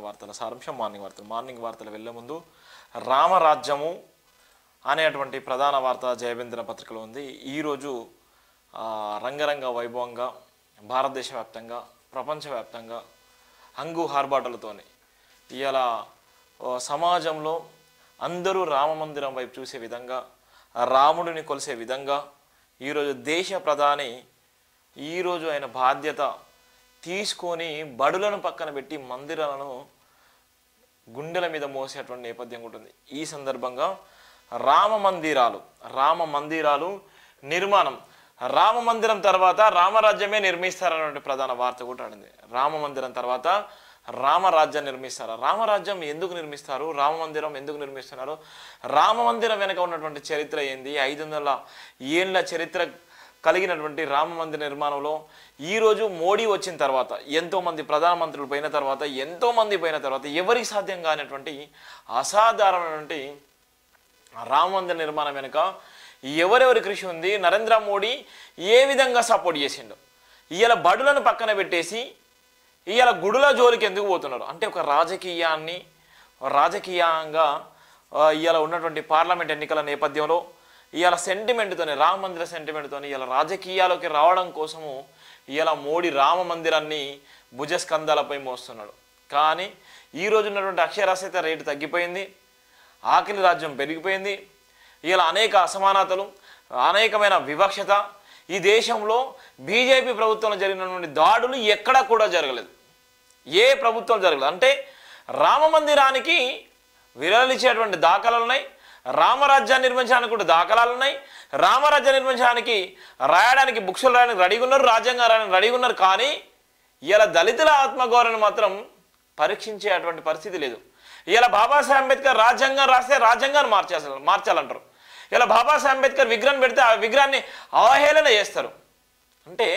వార్తల సారాంశం మార్నింగ్ వార్తలు వెళ్ళే ముందు రామరాజ్యము అనేటువంటి ప్రధాన వార్త జయవేంద్ర పత్రికలో ఉంది. ఈరోజు రంగరంగ వైభవంగా భారతదేశ వ్యాప్తంగా ప్రపంచవ్యాప్తంగా హంగు హార్బాటలతోని ఇవాళ సమాజంలో అందరూ రామ మందిరం వైపు చూసే విధంగా రాముడిని కొలిసే విధంగా ఈరోజు దేశ ప్రధాని ఈరోజు ఆయన బాధ్యత తీసుకొని బడులను పక్కన పెట్టి మందిరాలను గుండెల మీద మోసేటువంటి నేపథ్యం ఉంటుంది. ఈ సందర్భంగా రామ మందిరాలు నిర్మాణం, రామ మందిరం తర్వాత రామరాజ్యమే నిర్మిస్తారనే ప్రధాన వార్త కూడా ఆడింది. రామ మందిరం తర్వాత రామరాజ్యం నిర్మిస్తారా? రామరాజ్యం ఎందుకు నిర్మిస్తారు? రామ మందిరం ఎందుకు నిర్మిస్తున్నారు? రామ మందిరం వెనక ఉన్నటువంటి చరిత్ర ఏంది? 500 ఏళ్ళ చరిత్ర కలిగినటువంటి రామ మందిర నిర్మాణంలో ఈరోజు మోడీ వచ్చిన తర్వాత ఎంతోమంది ప్రధానమంత్రులు పోయిన తర్వాత ఎవరికి సాధ్యం కానటువంటి అసాధారణమైనటువంటి రామ మందిర నిర్మాణం వెనుక ఎవరెవరి కృషి ఉంది, నరేంద్ర మోడీ ఏ విధంగా సపోర్ట్ చేసిండు, ఇవాళ బడులను పక్కన పెట్టేసి ఇవాళ గుడుల జోలికి ఎందుకు పోతున్నారు అంటే ఒక రాజకీయంగా ఇవాళ ఉన్నటువంటి పార్లమెంట్ ఎన్నికల నేపథ్యంలో ఇవాళ సెంటిమెంట్తోనే రామ మందిర సెంటిమెంట్తోని ఇవాళ రాజకీయాల్లోకి రావడం కోసము ఇవాళ మోడీ రామ మందిరాన్ని భుజస్కంధాలపై మోస్తున్నాడు. కానీ ఈరోజు ఉన్నటువంటి అక్షరాస్యత రేటు తగ్గిపోయింది, ఆకలి రాజ్యం పెరిగిపోయింది. ఇలా అనేక అసమానతలు, అనేకమైన వివక్షత ఈ దేశంలో బీజేపీ ప్రభుత్వంలో జరిగినటువంటి దాడులు ఎక్కడా కూడా జరగలేదు, ఏ ప్రభుత్వం జరగలేదు. అంటే రామ మందిరానికి విరలిచ్చేటువంటి దాఖలాలు ఉన్నాయి, రామరాజ్యాన్ని నిర్మించడానికి కూడా దాఖలాలు ఉన్నాయి, రామరాజ్యం నిర్మించడానికి రాయడానికి బుక్స్లు రాయడానికి రెడీగా ఉన్నారు, రాజ్యాంగం రాయడానికి రెడీగా ఉన్నారు. కానీ ఇలా దళితుల ఆత్మగౌరవాన్ని మాత్రం పరీక్షించేటువంటి పరిస్థితి లేదు. ఇలా బాబాసాహెబ్ అంబేద్కర్ రాజ్యాంగం రాస్తే రాజ్యాంగాన్ని మార్చాలంటారు. ఇలా బాబాసాహెబ్ అంబేద్కర్ విగ్రహం పెడితే ఆ విగ్రహాన్ని అవహేళన చేస్తారు. అంటే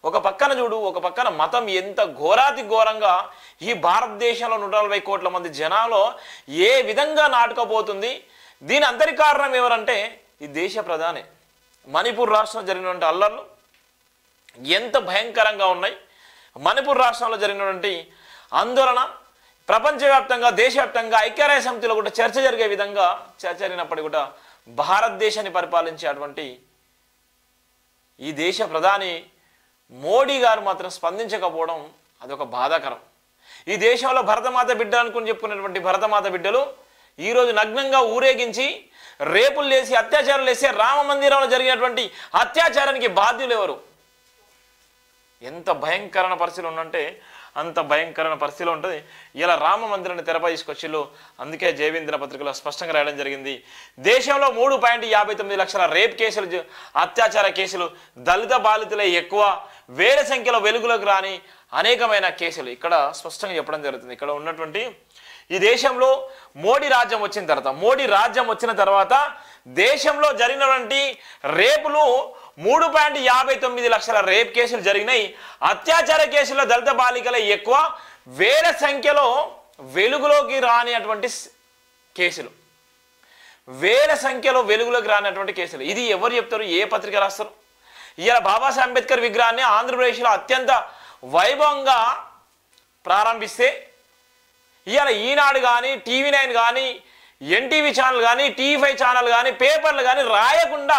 ఒక పక్కన మతం ఎంత ఘోరాతి ఘోరంగా ఈ భారతదేశంలో 140 కోట్ల మంది జనాలో ఏ విధంగా నాటుకపోతుంది. దీని అంతరి కారణం ఎవరంటే ఈ దేశ ప్రధాని. మణిపూర్ రాష్ట్రంలో జరిగినటువంటి అల్లర్లు ఎంత భయంకరంగా ఉన్నాయి. మణిపూర్ రాష్ట్రంలో జరిగినటువంటి ఆందోళన ప్రపంచవ్యాప్తంగా దేశవ్యాప్తంగా ఐక్యరాజ్య సమితిలో కూడా చర్చ జరిగే విధంగా చర్చ జరిగినప్పటికీ కూడా భారతదేశాన్ని పరిపాలించేటువంటి ఈ దేశ ప్రధాని మోడీ గారు మాత్రం స్పందించకపోవడం అదొక బాధాకరం. ఈ దేశంలో భరతమాత బిడ్డ అనుకుని చెప్పుకునేటువంటి భరతమాత బిడ్డలు ఈరోజు నగ్నంగా ఊరేగించి రేపులు లేసి అత్యాచారాలు చేసే రామ మందిరంలో జరిగినటువంటి అత్యాచారానికి బాధ్యులు ఎవరు? ఎంత భయంకరమైన పరిస్థితులు ఉందంటే అంత భయంకరమైన పరిస్థితిలో ఉంటుంది. ఇలా రామ మందిరాన్ని తెరపై తీసుకొచ్చిళ్ళు. అందుకే జయవేంద్ర పత్రికలో స్పష్టంగా రాయడం జరిగింది. దేశంలో 3.59 లక్షల రేప్ కేసులు, అత్యాచార కేసులు, దళిత బాధితులే ఎక్కువ, వేల సంఖ్యలో వెలుగులోకి రాని అనేకమైన కేసులు ఇక్కడ స్పష్టంగా చెప్పడం జరుగుతుంది. ఇక్కడ ఉన్నటువంటి ఈ దేశంలో మోడీ రాజ్యం వచ్చిన తర్వాత దేశంలో జరిగినటువంటి రేపులు 3.59 లక్షల రేప్ కేసులు జరిగినాయి. అత్యాచార కేసుల్లో దళిత బాలికలే ఎక్కువ, వేల సంఖ్యలో వెలుగులోకి రానిటువంటి కేసులు. ఇది ఎవరు చెప్తారు? ఏ పత్రిక రాస్తారు? ఇలా బాబాసాహెబ్ అంబేద్కర్ విగ్రహాన్ని ఆంధ్రప్రదేశ్లో అత్యంత వైభవంగా ప్రారంభిస్తే ఇవాళ ఈనాడు కానీ, TV9 కానీ, NTV ఛానల్ కానీ, TV5 ఛానల్ కానీ, పేపర్లు కానీ రాయకుండా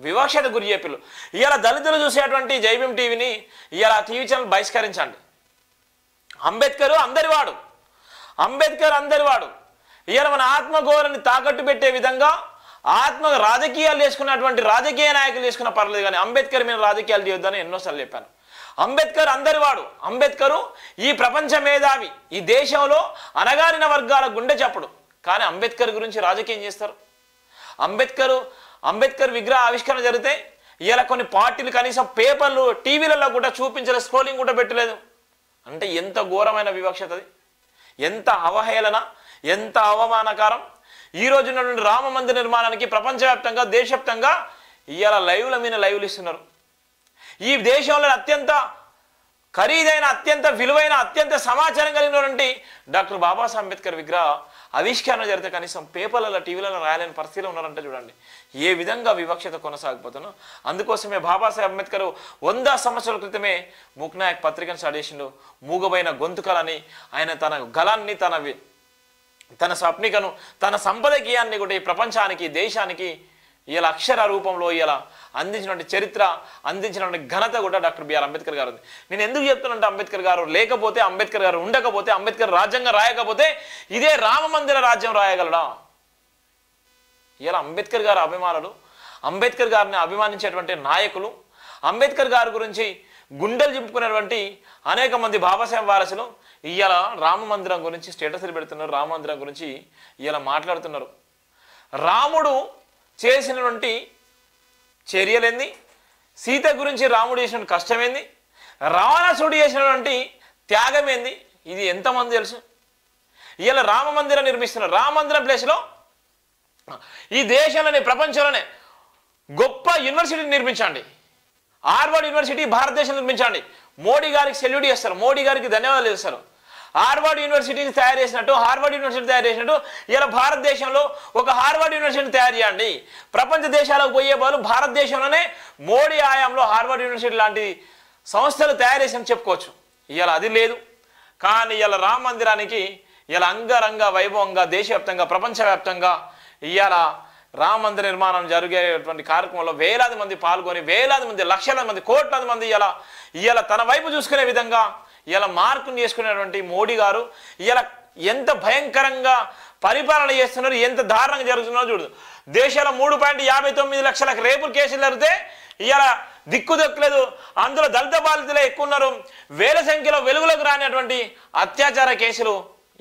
వివక్షత గురి చెప్పిల్లు. ఇవాళ దళితులు చూసేటువంటి జైభీం టీవీని ఇవాళ టీవీ ఛానల్ బహిష్కరించండి. అంబేద్కర్ అందరివాడు. ఇవాళ మన ఆత్మగౌరవాన్ని తాకట్టు పెట్టే విధంగా రాజకీయాలు చేసుకున్నటువంటి రాజకీయ నాయకులు చేసుకున్న పర్లేదు, కానీ అంబేద్కర్ మీద రాజకీయాలు చేయొద్దని ఎన్నోసార్లు చెప్పాను. అంబేద్కర్ అందరివాడు. అంబేద్కరు ఈ ప్రపంచ మేధావి, ఈ దేశంలో అణగారిన వర్గాల గుండె చప్పుడు. కానీ అంబేద్కర్ గురించి రాజకీయం చేస్తారు. అంబేద్కర్ విగ్రహ ఆవిష్కరణ జరిగితే ఇలా కొన్ని పార్టీలు కనీసం పేపర్లు, టీవీలలో కూడా చూపించలేదు, స్క్రోలింగ్ కూడా పెట్టలేదు. అంటే ఎంత ఘోరమైన వివక్షతది, ఎంత అవహేళన, ఎంత అవమానకరం. ఈ రోజు ఉన్నటువంటి రామ మందిర నిర్మాణానికి ప్రపంచవ్యాప్తంగా దేశవ్యాప్తంగా ఇవాళ లైవ్లు ఇస్తున్నారు. ఈ దేశంలో అత్యంత ఖరీదైన అత్యంత విలువైన అత్యంత సమాచారం కలిగినటువంటి డాక్టర్ బాబాసాహెబ్ అంబేద్కర్ విగ్రహ ఆవిష్కరణ జరిగితే కనీసం పేపర్లలో టీవీలలో రాయలేని పరిస్థితిలో ఉన్నారంటే చూడండి ఏ విధంగా వివక్షత కొనసాగిపోతుందో. అందుకోసమే బాబాసాహెబ్ అంబేద్కర్ 100 సంవత్సరాల క్రితమే మూక్నాయక్ పత్రికను స్టార్ట్ చేసిండు. మూగబైన గొంతుకలని ఆయన తన గలాన్ని తన స్వప్నికను తన సంపదకీయాన్ని కూడా ఈ ప్రపంచానికి దేశానికి ఇలా అక్షర రూపంలో ఇలా అందించినటువంటి చరిత్ర అందించినటువంటి ఘనత కూడా డాక్టర్ బిఆర్ అంబేద్కర్ గారు ఉంది. నేను ఎందుకు చెప్తున్నానంటే అంబేద్కర్ గారు లేకపోతే, అంబేద్కర్ గారు ఉండకపోతే, అంబేద్కర్ రాజ్యాంగం రాయకపోతే ఇదే రామ మందిర రాజ్యం రాయగలడా? ఇలా అంబేద్కర్ గారు అభిమానులు, అంబేద్కర్ గారిని అభిమానించేటువంటి నాయకులు, అంబేద్కర్ గారి గురించి గుండెలు చింపుకునేటువంటి అనేక మంది బాబాసాహెబ్ వారసులు ఇవాళ రామ మందిరం గురించి స్టేటస్లు పెడుతున్నారు, రామ మందిరం గురించి ఇలా మాట్లాడుతున్నారు. రాముడు చేసినటువంటి చర్యలేంది, సీత గురించి రాముడు చేసిన కష్టమేంది, రావణాసుడు చేసినటువంటి త్యాగం ఏంది, ఇది ఎంతమంది తెలుసు? ఇలా రామ మందిరం నిర్మిస్తున్నారు. రామ మందిరం ప్లేస్లో ఈ దేశంలోనే ప్రపంచంలోనే గొప్ప యూనివర్సిటీ నిర్మించండి, హార్వర్డ్ యూనివర్సిటీ భారతదేశంలో నిర్మించండి. మోడీ గారికి సెల్యూట్ చేస్తారు, మోడీ గారికి ధన్యవాదాలు చేస్తారు. హార్వర్డ్ యూనివర్సిటీని తయారు చేసినట్టు, హార్వర్డ్ యూనివర్సిటీ తయారు చేసినట్టు ఇలా భారతదేశంలో ఒక హార్వర్డ్ యూనివర్సిటీని తయారు చేయండి. ప్రపంచ దేశాలకు పోయే బదులు భారతదేశంలోనే మోడీ ఆయాంలో హార్వర్డ్ యూనివర్సిటీ లాంటి సంస్థలు తయారు చేసి చెప్పుకోవచ్చు. ఇలా అది లేదు. కానీ ఇలా రామ మందిరానికి ఇలా అంగరంగ వైభవంగా దేశవ్యాప్తంగా ప్రపంచవ్యాప్తంగా ఇవాళ రామ మందిర నిర్మాణం జరిగేటువంటి కార్యక్రమంలో వేలాది మంది పాల్గొని వేలాది మంది లక్షలాది మంది కోట్లాది మంది ఇలా తన వైపు చూసుకునే విధంగా ఇలా మార్కులు చేసుకునేటువంటి మోడీ గారు ఇలా ఎంత భయంకరంగా పరిపాలన చేస్తున్నారు, ఎంత దారుణంగా జరుగుతున్నారో చూడదు. దేశాల 3.59 లక్షల రేపుల కేసులు జరిగితే ఇలా దిక్కు దొక్కలేదు. అందులో దళిత బాధితులే ఎక్కువ ఉన్నారు. వేల సంఖ్యలో వెలుగులోకి రానిటువంటి అత్యాచార కేసులు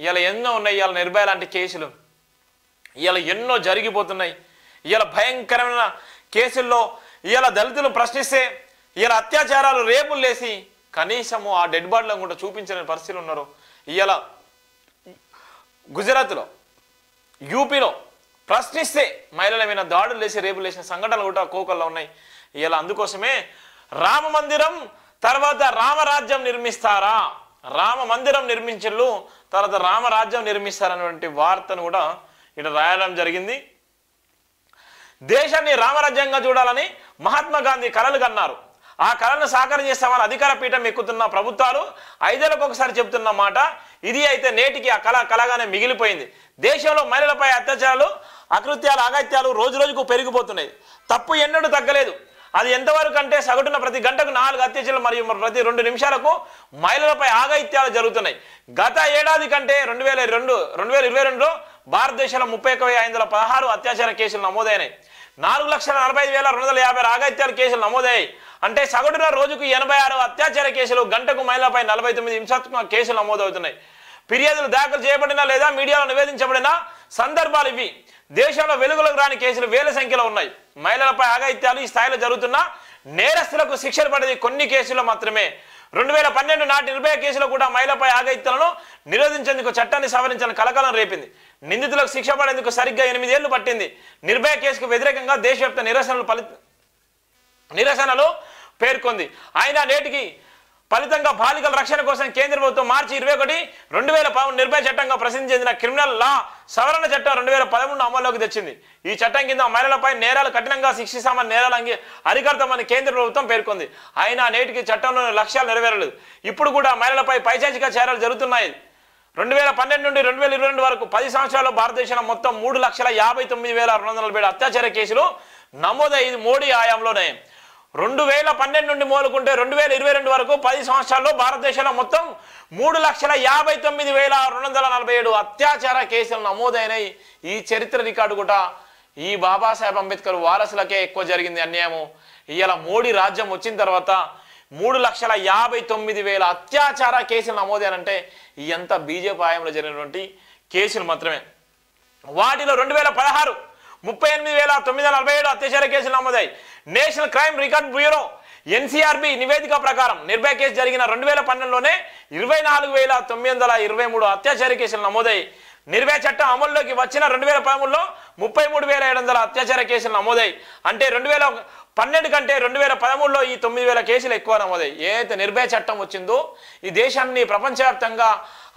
ఇలా ఎన్నో ఉన్నాయి. ఇలా నిర్భయ లాంటి కేసులు ఇలా ఎన్నో జరిగిపోతున్నాయి. ఇలా భయంకరమైన కేసుల్లో ఇలా దళితులు ప్రశ్నిస్తే ఇలా అత్యాచారాలు రేపులు లేసి కనీసము ఆ డెడ్ బాడీలో కూడా చూపించని పరిస్థితులు ఉన్నారు. ఇలా గుజరాత్లో, యూపీలో ప్రశ్నిస్తే మహిళల మీద దాడులు లేసి రేపులు లేసిన సంఘటనలు కూడా కోకల్లో ఉన్నాయి. ఇలా అందుకోసమే రామ మందిరం తర్వాత రామరాజ్యం నిర్మిస్తారా, రామ మందిరం నిర్మించళ్ళు తర్వాత రామరాజ్యం నిర్మిస్తారనేటువంటి వార్తను కూడా ఇక్కడ రాయడం జరిగింది. దేశాన్ని రామరాజ్యంగా చూడాలని మహాత్మా గాంధీ కలలు కన్నారు. ఆ కళను సాకారం చేస్తామని అధికార పీఠం ఎక్కుతున్న ప్రభుత్వాలు 5 ఏళ్లకు ఒకసారి చెబుతున్న మాట ఇది అయితే నేటికి ఆ కళగానే మిగిలిపోయింది. దేశంలో మహిళలపై అత్యాచారాలు, అకృత్యాలు, అగత్యాలు రోజు రోజుకు పెరిగిపోతున్నాయి. తప్పు ఎన్నడూ తగ్గలేదు. అది ఎంతవరకు అంటే సగటున ప్రతి గంటకు 4 అత్యాచారాలు మరియు ప్రతి 2 నిమిషాలకు మహిళలపై ఆగత్యాలు జరుగుతున్నాయి. గత ఏడాది కంటే 2022లో భారతదేశంలో 31,516 అత్యాచార కేసులు నమోదైనాయి. 4,45,250 ఆగత్యాల కేసులు నమోదయ్యాయి. అంటే సగటున రోజుకు 86 అత్యాచార కేసులు, గంటకు మహిళలపై 49 హింసాత్మక కేసులు నమోదవుతున్నాయి. ఫిర్యాదులు దాఖలు చేయబడినా లేదా మీడియాలో నివేదించబడిన సందర్భాలు ఇవి. దేశంలో వెలుగులోకి రాని కేసులు వేల సంఖ్యలో ఉన్నాయి. మహిళలపై ఆగత్యాలు ఈ స్థాయిలో జరుగుతున్నా నేరస్తులకు శిక్షలు పడేది కొన్ని కేసులు మాత్రమే. 2012 నాటి నిర్భయ కేసులో కూడా మహిళలపై ఆగత్యాలను నిరోధించేందుకు చట్టాన్ని సవరించాలని కలకలం రేపింది. నిందితులకు శిక్ష పడేందుకు సరిగ్గా 8 ఏళ్లు పట్టింది. నిర్భయ కేసుకు వ్యతిరేకంగా దేశవ్యాప్త నిరసనలు పేర్కొంది. అయినా నేటికి ఫలితంగా బాలికల రక్షణ కోసం కేంద్ర ప్రభుత్వం మార్చి 21, 2010 నిర్భయ చట్టంగా ప్రసిద్ధి చెందిన క్రిమినల్ లా సవరణ చట్టం 2013 అమల్లోకి తెచ్చింది. ఈ చట్టం కింద మహిళలపై నేరాలు కఠినంగా శిక్షిస్తామని, నేరాలు అరికడతామని కేంద్ర ప్రభుత్వం పేర్కొంది. అయినా నేటికి చట్టంలోని లక్ష్యాలు నెరవేరలేదు. ఇప్పుడు కూడా మహిళలపై పైశాచిక చర్యలు జరుగుతున్నాయి. 2012 నుండి 2022 వరకు 10 సంవత్సరాల్లో భారతదేశంలో మొత్తం 3,59,247 అత్యాచార కేసులు నమోదై మోడీ హయాంలోనే. 2012 నుండి మొదలుకుంటే 2022 వరకు 10 సంవత్సరాల్లో భారతదేశంలో మొత్తం 3,59,247 అత్యాచార కేసులు నమోదైనాయి. ఈ చరిత్ర రికార్డు కూడా ఈ బాబాసాహెబ్ అంబేద్కర్ వారసులకే ఎక్కువ జరిగింది అన్యాయము. ఇవాళ మోడీ రాజ్యం వచ్చిన తర్వాత 3,59,000 అత్యాచార కేసులు నమోదైనంటే ఇదంతా బీజేపీ హయాంలో జరిగినటువంటి కేసులు మాత్రమే. వాటిలో 2016 38,947 అత్యాచార కేసులు నమోదాయి. National crime record bureau NCRB నివేదిక ప్రకారం నిర్భయ కేసు జరిగిన 2012లోనే 24,923 అత్యాచార కేసులు నమోదాయి. నిర్భయ చట్టం అమల్లోకి వచ్చిన 2013లో 33,700 అత్యాచార కేసులు నమోదాయి. అంటే 2012 కంటే 2013లో ఈ 9,000 కేసులు ఎక్కువ నమోదాయి. ఏదైతే నిర్భయ చట్టం వచ్చిందో ఈ దేశాన్ని ప్రపంచవ్యాప్తంగా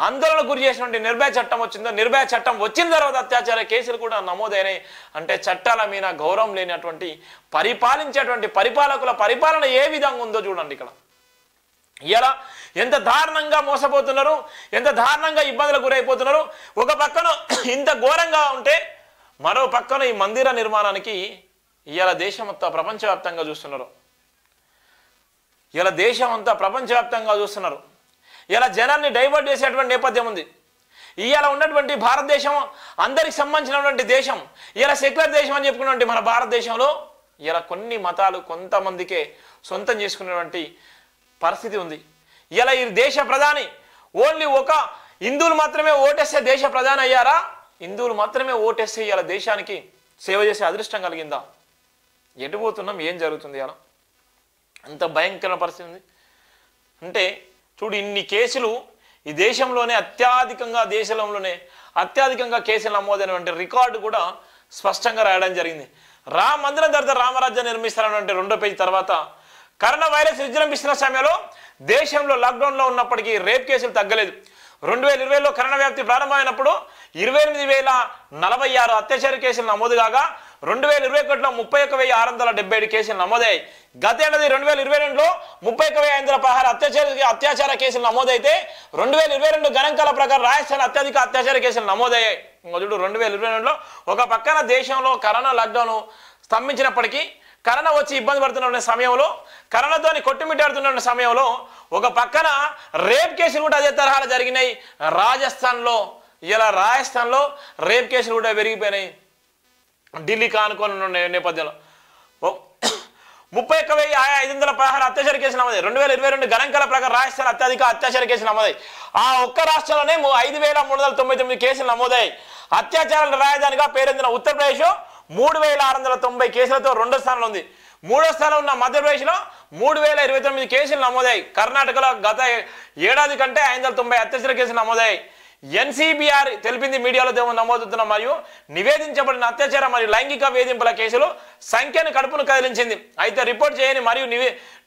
ఆందోళన గురి చేసినటువంటి నిర్భయ చట్టం వచ్చిందో, నిర్భయ చట్టం వచ్చిన తర్వాత అత్యాచార కేసులు కూడా నమోదైనాయి. అంటే చట్టాల మీద గౌరవం లేనటువంటి పరిపాలించేటువంటి పరిపాలకుల పరిపాలన ఏ విధంగా ఉందో చూడండి. ఇక్కడ ఇలా ఎంత దారుణంగా మోసపోతున్నారు, ఎంత దారుణంగా ఇబ్బందులకు గురైపోతున్నారు. ఒక పక్కన ఇంత ఘోరంగా ఉంటే మరో పక్కన ఈ మందిర నిర్మాణానికి ఇలా దేశమంతా ప్రపంచవ్యాప్తంగా చూస్తున్నారు. ఇలా దేశమంతా ప్రపంచవ్యాప్తంగా చూస్తున్నారు. ఇలా జనాన్ని డైవర్ట్ చేసేటువంటి నేపథ్యం ఉంది. ఇవాళ ఉన్నటువంటి భారతదేశం అందరికి సంబంధించినటువంటి దేశం, ఇలా సెక్యులర్ దేశం అని చెప్పుకున్నటువంటి మన భారతదేశంలో ఇలా కొన్ని మతాలు కొంతమందికే సొంతం చేసుకున్నటువంటి పరిస్థితి ఉంది. ఇలా ఈ దేశ ప్రధాని ఓన్లీ ఒక హిందువులు మాత్రమే ఓటేస్తే దేశ ప్రధాని అయ్యారా? హిందువులు మాత్రమే ఓటేస్తే ఇలా దేశానికి సేవ చేసే అదృష్టం కలిగిందా? ఎటు పోతున్నాం, ఏం జరుగుతుంది? అలా అంత భయంకర పరిస్థితి ఉంది. అంటే చూడు, ఇన్ని కేసులు ఈ దేశంలోనే అత్యధికంగా కేసులు నమోదైనటువంటి రికార్డు కూడా స్పష్టంగా రాయడం జరిగింది. రామ మందిరం తర్వాత రామరాజ్యం నిర్మిస్తారన్నటువంటి 2వ పేజీ తర్వాత కరోనా వైరస్ విజృంభిస్తున్న సమయంలో దేశంలో లాక్డౌన్లో ఉన్నప్పటికీ రేప్ కేసులు తగ్గలేదు. 2020లో కరోనా వ్యాప్తి ప్రారంభమైనప్పుడు 28,046 అత్యాచార కేసులు నమోదు కాగా 2021లో 31,677 కేసులు నమోదయ్యాయి. గతేడాది 2022లో 31,516 అత్యాచార కేసులు నమోదైతే 2022 గణాంకాల ప్రకారం రాజస్థాన్ అత్యధిక అత్యాచార కేసులు నమోదయ్యాయి. చూడు, 2022లో ఒక పక్కన దేశంలో కరోనా లాక్డౌన్ స్తంభించినప్పటికీ, కరోనా వచ్చి ఇబ్బంది పడుతున్న సమయంలో, కరోనాతోని కొట్టుమిట్టాడుతున్న సమయంలో ఒక పక్కన రేప్ కేసులు కూడా అదే తరహాలో జరిగినాయి. రాజస్థాన్లో రేప్ కేసులు కూడా పెరిగిపోయినాయి. ఢిల్లీకి ఆనుకొని నేపథ్యంలో 31,516 అత్యాచార కేసులు నమోదాయి. 2022 గణాంకాల ప్రకారం రాజస్థాన్ అత్యధిక అత్యాచార కేసులు నమోదాయి. ఆ ఒక్క రాష్ట్రంలోనే 5,399 కేసులు నమోదాయి. అత్యాచారాల రాజధానిగా పేరొందిన ఉత్తరప్రదేశ్ 3,690 కేసులతో 2వ స్థానంలో ఉంది. 3వ స్థానంలో ఉన్న మధ్యప్రదేశ్లో 3,029 కేసులు నమోదాయి. కర్ణాటకలో గత ఏడాది కంటే 590 అత్యాచార కేసులు నమోదాయి. ఎన్సీబీఆర్ తెలిపింది మీడియాలో నమోదవుతున్న మరియు నివేదించబడిన అత్యాచార మరియు లైంగిక వేధింపుల కేసులు సంఖ్యను కడుపును కదిలించింది. అయితే రిపోర్ట్ చేయని మరియు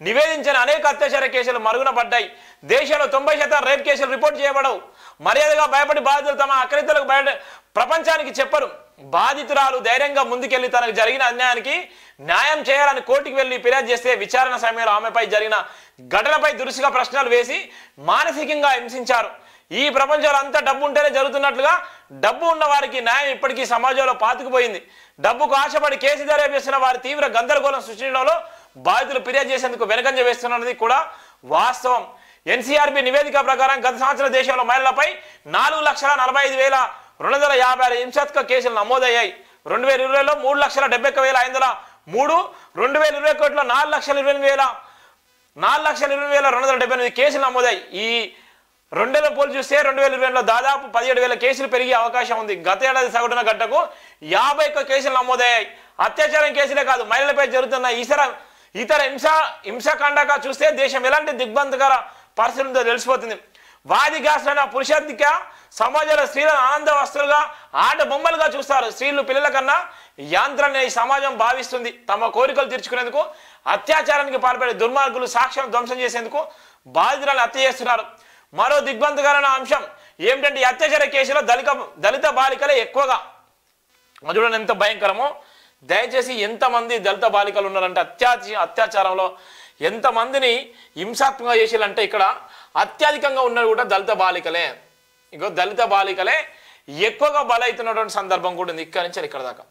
నివేదించని అనేక అత్యాచార కేసులు మరుగున పడ్డాయి. దేశంలో 90% రేప్ కేసులు రిపోర్ట్ చేయబడవు. మర్యాదగా భయపడి బాధితులు తమ అక్రతలకు ప్రపంచానికి చెప్పరు. బాధితురాలు ధైర్యంగా ముందుకెళ్లి తనకు జరిగిన అన్యాయానికి న్యాయం చేయాలని కోర్టుకు వెళ్లి ఫిర్యాదు చేస్తే విచారణ సమయంలో ఆమెపై జరిగిన ఘటనపై దురుసుగా ప్రశ్నలు వేసి మానసికంగా హింసించారు. ఈ ప్రపంచంలో అంతా డబ్బు ఉంటేనే జరుగుతున్నట్లుగా డబ్బు ఉన్న వారికి న్యాయం ఇప్పటికీ సమాజంలో పాతుకుపోయింది. డబ్బుకు ఆశపడి కేసు దర్యాప్తున్న వారి తీవ్ర గందరగోళం సృష్టించడంలో బాధితులు ఫిర్యాదు చేసేందుకు వెనకంజ వేస్తున్నది కూడా వాస్తవం. ఎన్సీఆర్బీ నివేదిక ప్రకారం గత సంవత్సరం దేశంలో మహిళలపై 4,41,256 హింసాత్మక కేసులు నమోదయ్యాయి. 2020లో 3,71,503, 2021లో 4,20,278 కేసులు నమోదయ్యాయి. ఈ 2 పోలు చూస్తే 2020లో దాదాపు 17,000 కేసులు పెరిగే అవకాశం ఉంది. గత ఏడాది సగటున గంటకు 51 కేసులు నమోదయ్యాయి. అత్యాచారం కేసులే కాదు, మహిళలపై జరుగుతున్న ఇతర హింసాకాండగా చూస్తే దేశం ఎలాంటి దిగ్బంధకర పరిస్థితులతో తెలిసిపోతుంది. వాదిగాస్తున్న పురుషాధిక సమాజంలో స్త్రీలను ఆనంద వస్తువులుగా, ఆట బొమ్మలుగా చూస్తారు. స్త్రీలు పిల్లల కన్నా యాంత్రాన్ని ఈ సమాజం భావిస్తుంది. తమ కోరికలు తీర్చుకునేందుకు అత్యాచారానికి పాల్పడే దుర్మార్గులు సాక్ష్యం ధ్వంసం చేసేందుకు బాధితులను హత్య చేస్తున్నారు. మరో దిగ్బంధకరమైన అంశం ఏమిటంటే, ఈ అత్యాచార కేసులో దళిత బాలికలే ఎక్కువగా. చూడండి ఎంత భయంకరమో. దయచేసి ఎంతమంది దళిత బాలికలు ఉన్నారంటే అత్యాచారంలో ఎంతమందిని హింసాత్మకంగా చేసేయాలంటే ఇక్కడ అత్యధికంగా ఉన్నది కూడా దళిత బాలికలే. ఇగో దళిత బాలికలే ఎక్కువగా బలవుతున్నటువంటి సందర్భం కూడా ఉంది. ఇక్కడి నుంచి ఇక్కడ దాకా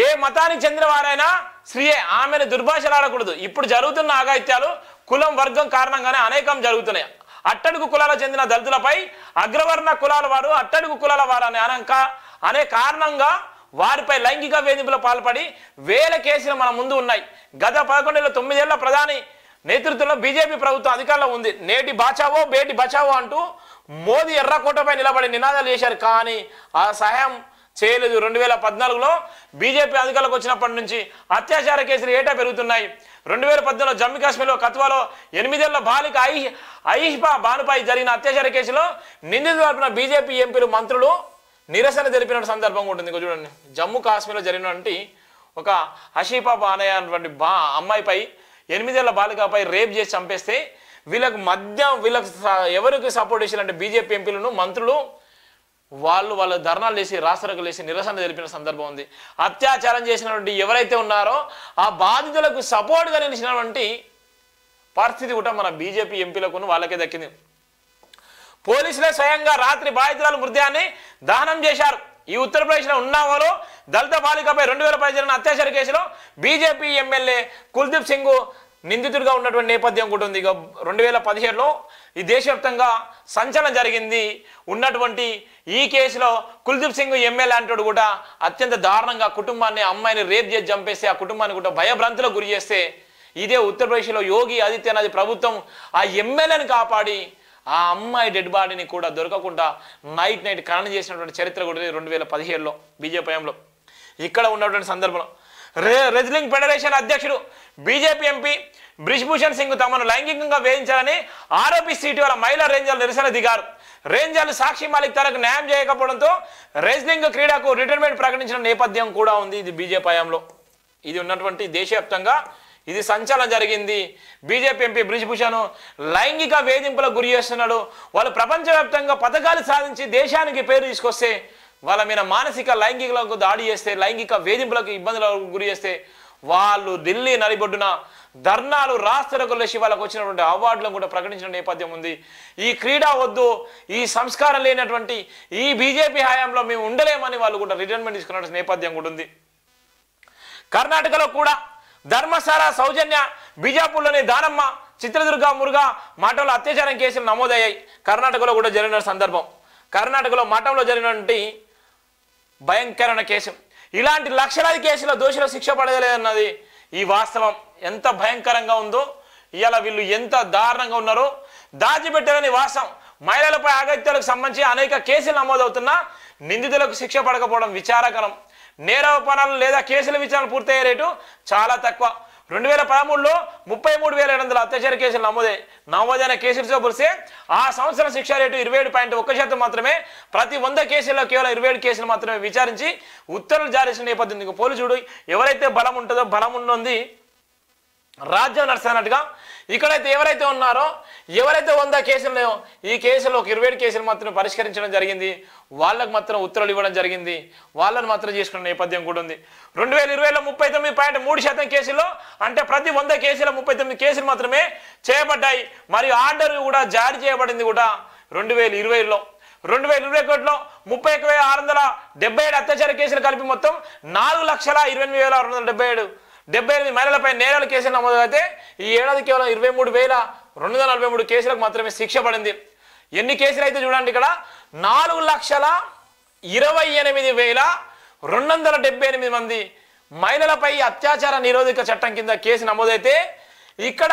ఏ మతానికి చెందిన వారైనా స్త్రీయే, ఆమెను దుర్భాషలాడకూడదు. ఇప్పుడు జరుగుతున్న అఘాయిత్యాలు కులం వర్గం కారణంగానే అనేకం జరుగుతున్నాయి. అట్టడుగు కులాలకు చెందిన దళితులపై అగ్రవర్ణ కులాల వారు అట్టడుగు కులాల వారు అనే కారణంగా వారిపై లైంగిక వేధింపులు పాల్పడి వేల కేసులు మన ముందు ఉన్నాయి. గత 11 ఏళ్ళ 9 ఏళ్ల ప్రధాని నేతృత్వంలో బీజేపీ ప్రభుత్వం అధికారంలో ఉంది. నేటి బాచావో బేటి బచావో అంటూ మోదీ ఎర్రకోటపై నిలబడి నినాదాలు చేశారు. కానీ ఆ సహాయం చేయలేదు. 2014లో బీజేపీ అధికారంలోకి వచ్చినప్పటి నుంచి అత్యాచార కేసులు ఏటా పెరుగుతున్నాయి. 2018లో జమ్మూ కాశ్మీర్లో కత్వాలో 8 ఏళ్ల బాలిక ఐహిపా బానుపై జరిగిన అత్యాచార కేసులో నిందితుల తరపున బీజేపీ ఎంపీలు మంత్రులు నిరసన తెలిపిన సందర్భం ఉంటుంది. చూడండి, జమ్మూ కాశ్మీర్లో జరిగినటువంటి ఒక హషీఫా బానే అనేటువంటి అమ్మాయిపై 8 ఏళ్ల బాలికపై రేప్ చేసి చంపేస్తే వీళ్ళకు ఎవరికి సపోర్ట్ చేయాలంటే బీజేపీ ఎంపీలను మంత్రులు వాళ్ళ ధర్నాలు చేసి రాష్ట్రాలకు లేసి నిరసన తెలిపిన సందర్భం ఉంది. అత్యాచారం చేసినటువంటి ఎవరైతే ఉన్నారో ఆ బాధితులకు సపోర్ట్గా నిలిచినటువంటి పరిస్థితి కూడా మన బీజేపీ ఎంపీలకు వాళ్ళకే దక్కింది. పోలీసులే స్వయంగా రాత్రి బాధితురాలు మృతదేహాన్ని దహనం చేశారు. ఈ ఉత్తరప్రదేశ్లో ఉన్నావాలో దళిత బాలికపై 2010 జరిగిన అత్యాచార కేసులో బీజేపీ ఎమ్మెల్యే కుల్దీప్ సింగ్ నిందితుడిగా ఉన్నటువంటి నేపథ్యం కూడా ఉంది. 2017లో ఈ దేశవ్యాప్తంగా సంచలనం జరిగింది. ఉన్నటువంటి ఈ కేసులో కుల్దీప్ సింగ్ ఎమ్మెల్యే అంటాడు కూడా అత్యంత దారుణంగా కుటుంబాన్ని అమ్మాయిని రేప్ చేసి చంపేస్తే ఆ కుటుంబాన్ని కూడా భయభ్రాంతులకు గురి చేస్తే ఇదే ఉత్తరప్రదేశ్లో యోగి ఆదిత్యనాథ్ ప్రభుత్వం ఆ ఎమ్మెల్యేని కాపాడి ఆ అమ్మాయి డెడ్ బాడీని కూడా దొరకకుండా నైట్ ఖననం చేసినటువంటి చరిత్ర కూడా 2017లో బీజేపీ హయాంలో. ఇక్కడ ఉన్నటువంటి సందర్భంలో రెజ్లింగ్ ఫెడరేషన్ అధ్యక్షుడు బీజేపీ ఎంపీ బ్రిజ్భూషణ్ సింగ్ తమను లైంగికంగా వేధించాలని ఆరోపిస్తూ ఇటీవల మహిళా రేంజర్లు నిరసన దిగారు. రేంజర్లు సాక్షి మాలిక్ తనకు న్యాయం చేయకపోవడంతో రెజ్లింగ్ క్రీడకు రిటైర్మెంట్ ప్రకటించిన నేపథ్యం కూడా ఉంది. ఇది బీజేపీ హయాంలో ఇది ఉన్నటువంటి దేశవ్యాప్తంగా ఇది సంచలనం జరిగింది. బీజేపీ ఎంపీ బ్రిజ్భూషణ్ లైంగిక వేధింపులకు గురి చేస్తున్నాడు. వాళ్ళు ప్రపంచవ్యాప్తంగా పథకాలు సాధించి దేశానికి పేరు తీసుకొస్తే వాళ్ళ మీద మానసిక లైంగికలకు దాడి చేస్తే లైంగిక వేధింపులకు ఇబ్బందులకు గురి చేస్తే వాళ్ళు ఢిల్లీ నడిబొడ్డున ధర్నాలు రాష్ట్రాలకు లేచి వాళ్ళకు వచ్చినటువంటి అవార్డులను కూడా ప్రకటించిన నేపథ్యం ఉంది. ఈ క్రీడ వద్దు, ఈ సంస్కారం లేనటువంటి ఈ బీజేపీ హయాంలో మేము ఉండలేమని వాళ్ళు కూడా రిటైర్మెంట్ తీసుకున్న నేపథ్యం కూడా ఉంది. కర్ణాటకలో కూడా ధర్మశాల సౌజన్య, బీజాపూర్లోని దానమ్మ, చిత్రదుర్గ మురుగా మఠంలో అత్యాచారం కేసులు నమోదయ్యాయి. కర్ణాటకలో కూడా జరిగిన సందర్భం, కర్ణాటకలో మఠంలో జరిగినటువంటి భయంకరమైన కేసు. ఇలాంటి లక్షలాది కేసుల దోషుల శిక్ష పడలేదన్నది ఈ వాస్తవం. ఎంత భయంకరంగా ఉందో ఇవాళ వీళ్ళు ఎంత దారుణంగా ఉన్నారో దాచిపెట్టారని వాస్తవం. మహిళలపై అగత్యాలకు సంబంధించి అనేక కేసులు నమోదవుతున్నా నిందితులకు శిక్ష పడకపోవడం విచారకరం. నేరారోపణలు లేదా కేసుల విచారణ పూర్తయ్యే రేటు చాలా తక్కువ. 2013లో 33,700 అత్యాచార కేసులు నమోదైన కేసులతో పోలిస్తే ఆ సంవత్సరం శిక్ష రేటు 27.1% మాత్రమే. ప్రతి 100 కేసుల్లో కేవలం 27 కేసులు మాత్రమే విచారించి ఉత్తర్వులు జారీ చేసిన నేపథ్యం. పోలీసుడు ఎవరైతే బలం ఉంటుందో బలం ఉన్నది రాజ్యం నడుస్తున్నట్టుగా ఇక్కడైతే ఎవరైతే ఉన్నారో ఎవరైతే 100 కేసులు లేవో ఈ కేసులో 27 కేసులు మాత్రం పరిష్కరించడం జరిగింది. వాళ్ళకు మాత్రం ఉత్తర్వులు ఇవ్వడం జరిగింది. వాళ్ళని మాత్రం చేసుకున్న నేపథ్యం కూడా ఉంది. 2020లో 39.3% కేసుల్లో అంటే ప్రతి 100 కేసుల 39 కేసులు మాత్రమే చేయబడ్డాయి. మరియు ఆర్డర్ కూడా జారీ చేయబడింది కూడా 2020లో. 2021లో 31,677 అత్యాచార కేసులు కలిపి మొత్తం 4,28,677 మహిళలపై నేరాల కేసులు నమోదైతే ఈ ఏడాది కేవలం 23,243 కేసులకు మాత్రమే శిక్ష పడింది. ఎన్ని కేసులు అయితే చూడండి, ఇక్కడ 4,28,278 మంది మహిళలపై అత్యాచార నిరోధక చట్టం కింద కేసు నమోదైతే ఇక్కడ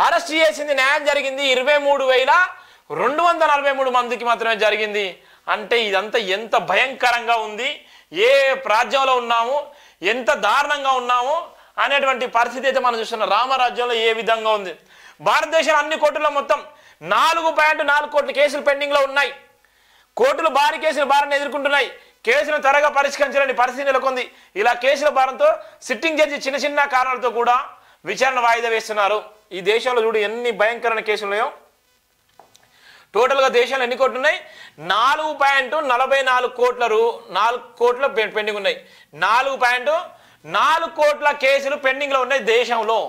అరెస్ట్ చేసింది న్యాయం జరిగింది 23,243 మందికి మాత్రమే జరిగింది. అంటే ఇదంతా ఎంత భయంకరంగా ఉంది, ఏ రాజ్యంలో ఉన్నాము, ఎంత దారుణంగా ఉన్నాము అనేటువంటి పరిస్థితి అయితే మనం చూస్తున్నాం. రామరాజ్యంలో ఏ విధంగా ఉంది. భారతదేశంలో అన్ని కోర్టుల్లో మొత్తం 4.4 కోట్ల కేసులు పెండింగ్లో ఉన్నాయి. కోర్టులు భారీ కేసుల భారాన్ని ఎదుర్కొంటున్నాయి. కేసులను త్వరగా పరిష్కరించాలని పరిస్థితి నెలకొంది. ఇలా కేసుల భారంతో సిట్టింగ్ జడ్జి చిన్న చిన్న కారణాలతో కూడా విచారణ వాయిదా వేస్తున్నారు. ఈ దేశంలో చూడు ఎన్ని భయంకరమైన కేసులు ఉన్నాయో. టోటల్గా దేశంలో ఎన్ని కోట్లు ఉన్నాయి? 4.44 కోట్ల పెండింగ్ ఉన్నాయి. 4.4 కోట్ల కేసులు పెండింగ్లో ఉన్నాయి దేశంలో.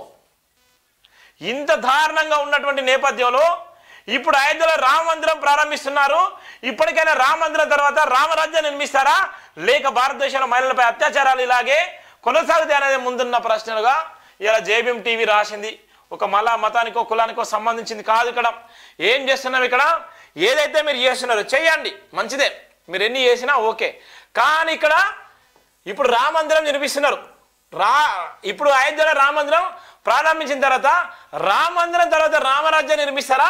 ఇంత దారుణంగా ఉన్నటువంటి నేపథ్యంలో ఇప్పుడు అయోధ్యలో రామ మందిరం ప్రారంభిస్తున్నారు. ఇప్పటికైనా రామ మందిరం తర్వాత రామరాజ్యం నిర్మిస్తారా, లేక భారతదేశంలో మహిళలపై అత్యాచారాలు ఇలాగే కొనసాగుతాయి అనేది ముందున్న ప్రశ్నలుగా ఇలా జేబీఎం టీవీ రాసింది. ఒక మతానికో కులానికో సంబంధించింది కాదు. ఇక్కడ ఏం చేస్తున్నాం, ఇక్కడ ఏదైతే మీరు చేస్తున్నారో చేయండి, మంచిదే, మీరు ఎన్ని చేసినా ఓకే. కానీ ఇక్కడ ఇప్పుడు రామ మందిరం నిర్మిస్తున్నారు. ఇప్పుడు అయోధ్యలో రామ మందిరం ప్రారంభించిన తర్వాత రామ మందిరం తర్వాత రామరాజ్యం నిర్మిస్తారా,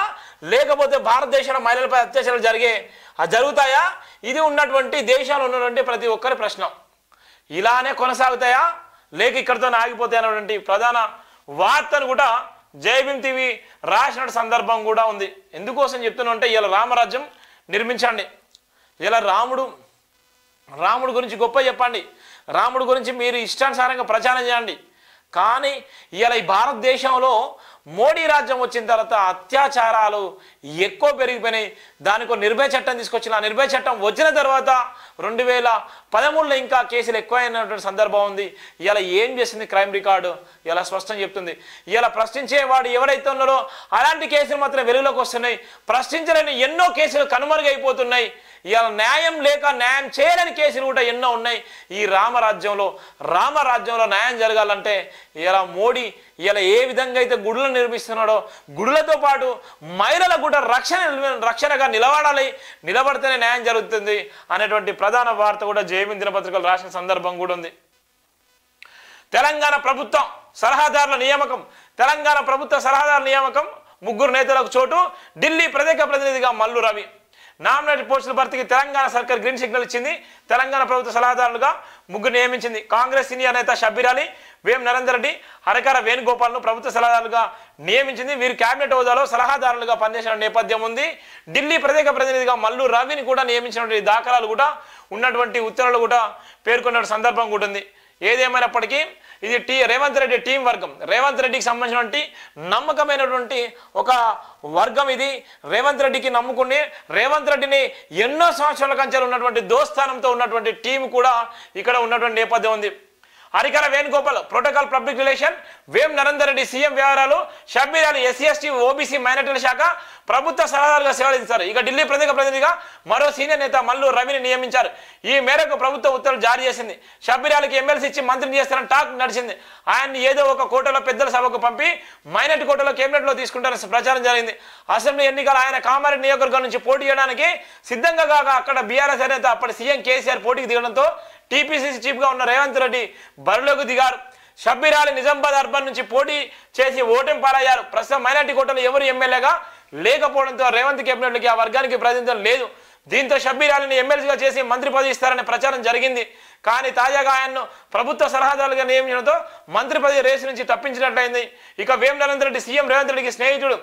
లేకపోతే భారతదేశంలో మహిళలపై అత్యాచారాలు జరుగుతాయా? ఇది ఉన్నటువంటి దేశాలు ఉన్నటువంటి ప్రతి ఒక్కరి ప్రశ్న. ఇలానే కొనసాగుతాయా, లేక ఇక్కడితో ఆగిపోతాయి అన్నటువంటి ప్రధాన వార్తను కూడా జైభీమ్ టీవీ రాసిన సందర్భం కూడా ఉంది. ఎందుకోసం చెప్తున్నా అంటే ఇలా రామరాజ్యం నిర్మించండి, ఇలా రాముడు గురించి గొప్ప చెప్పండి, రాముడు గురించి మీరు ఇష్టానుసారంగా ప్రచారం చేయండి. కానీ ఇలా ఈ భారతదేశంలో మోడీ రాజ్యం వచ్చిన తర్వాత అత్యాచారాలు ఎక్కువ పెరిగిపోయినాయి. దానికి నిర్భయ చట్టం తీసుకొచ్చిన ఆ నిర్భయ చట్టం వచ్చిన తర్వాత 2013లో ఇంకా కేసులు ఎక్కువైనటువంటి సందర్భం ఉంది. ఇలా ఏం చేసింది క్రైమ్ రికార్డు ఇలా స్పష్టం చెప్తుంది. ఇలా ప్రశ్నించేవాడు ఎవరైతే ఉన్నారో అలాంటి కేసులు మాత్రం వెలుగులోకి వస్తున్నాయి. ప్రశ్నించలేని ఎన్నో కేసులు కనుమరుగైపోతున్నాయి. ఇలా న్యాయం లేక న్యాయం చేయలేని కేసులు కూడా ఎన్నో ఉన్నాయి. ఈ రామరాజ్యంలో న్యాయం జరగాలంటే ఇలా మోడీ ఇలా ఏ విధంగా అయితే గుడులను నిర్మిస్తున్నాడో గుడులతో పాటు మహిళలకు కూడా రక్షణగా నిలబడితేనే న్యాయం జరుగుతుంది అనేటువంటి ప్రధాన వార్త కూడా జైభీమ్ దినపత్రికలు రాసిన సందర్భం కూడా ఉంది. తెలంగాణ ప్రభుత్వ సలహాదారుల నియామకం 3 నేతలకు చోటు, ఢిల్లీ ప్రత్యేక ప్రతినిధిగా మల్లు రవి. నామినేటెడ్ పోస్టుల భర్తీకి తెలంగాణ సర్కార్ గ్రీన్ సిగ్నల్ ఇచ్చింది. తెలంగాణ ప్రభుత్వ సలహాదారులుగా 3 నియమించింది. కాంగ్రెస్ సీనియర్ నేత షబ్బీర్ అలీ, వేం నరేందర్ రెడ్డి, హరికర వేణుగోపాల్ను ప్రభుత్వ సలహాదారులుగా నియమించింది. వీరు కేబినెట్ హోదాలో సలహాదారులుగా పనిచేసిన నేపథ్యం ఉంది. ఢిల్లీ ప్రత్యేక ప్రతినిధిగా మల్లు రవిని కూడా నియమించినటువంటి దాఖలాలు కూడా ఉన్నటువంటి ఉత్తర్వులు కూడా పేర్కొన్న సందర్భం కూడా ఉంది. ఏదేమైనప్పటికీ ఇది రేవంత్ రెడ్డి టీం వర్గం, రేవంత్ రెడ్డికి సంబంధించినటువంటి నమ్మకమైనటువంటి ఒక వర్గం ఇది. రేవంత్ రెడ్డికి నమ్ముకుని రేవంత్ రెడ్డిని ఎన్నో సంవత్సరాల కంచెలు ఉన్నటువంటి దోస్తానంతో ఉన్నటువంటి టీం కూడా ఇక్కడ ఉన్నటువంటి నేపథ్యం ఉంది. Harkara Venugopal protocol public relation, Vem Narender Reddy CM వ్యవహారాలు, Shabbir Ali SC ST OBC మైనార్టీల శాఖ ప్రభుత్వ సలహాదారుగా సేవలందిస్తారు. ఇక ఢిల్లీ ప్రత్యేక ప్రతినిధిగా మరో సీనియర్ నేత మల్లు రవిని నియమించారు. ఈ మేరకు ప్రభుత్వ ఉత్తర్వులు జారీ చేసింది. షబ్బీర్ అలీకి ఎమ్మెల్సీ ఇచ్చి మంత్రిని చేస్తారని టాక్ నడిచింది. ఆయన్ని ఏదో ఒక కోటలో పెద్దల సభకు పంపి మైనార్టీ కోటలో కేబినెట్లో తీసుకుంటారని ప్రచారం జరిగింది. అసెంబ్లీ ఎన్నికలు ఆయన కామారెడ్డి నియోజకవర్గం నుంచి పోటీ చేయడానికి సిద్ధంగా కాగా అక్కడ బీఆర్ఎస్ నేత అప్పటి సీఎం కేసీఆర్ పోటీకి దిగడంతో టీపీసీసీ చీఫ్గా ఉన్న రేవంత్ రెడ్డి బరిలోకి దిగారు. షబ్బీర్ అలీ నిజామాబాద్ అర్బన్ నుంచి పోటీ చేసి ఓటమి పాలయ్యారు. ప్రస్తుతం మైనార్టీ కోటలో ఎవరు ఎమ్మెల్యేగా లేకపోవడంతో రేవంత్ కేబినెట్లకి ఆ వర్గానికి ప్రాతినిధ్యం లేదు. దీంతో షబ్బీర్ అలీని ఎమ్మెల్సీగా చేసి మంత్రి పదవి ఇస్తారనే ప్రచారం జరిగింది. కానీ తాజాగా ఆయన్ను ప్రభుత్వ సలహాదారులుగా నియమించడంతో మంత్రి పదవి రేసు నుంచి తప్పించినట్లయింది. ఇక వేం నరేందర్ రెడ్డి సీఎం రేవంత్ రెడ్డికి స్నేహితుడు,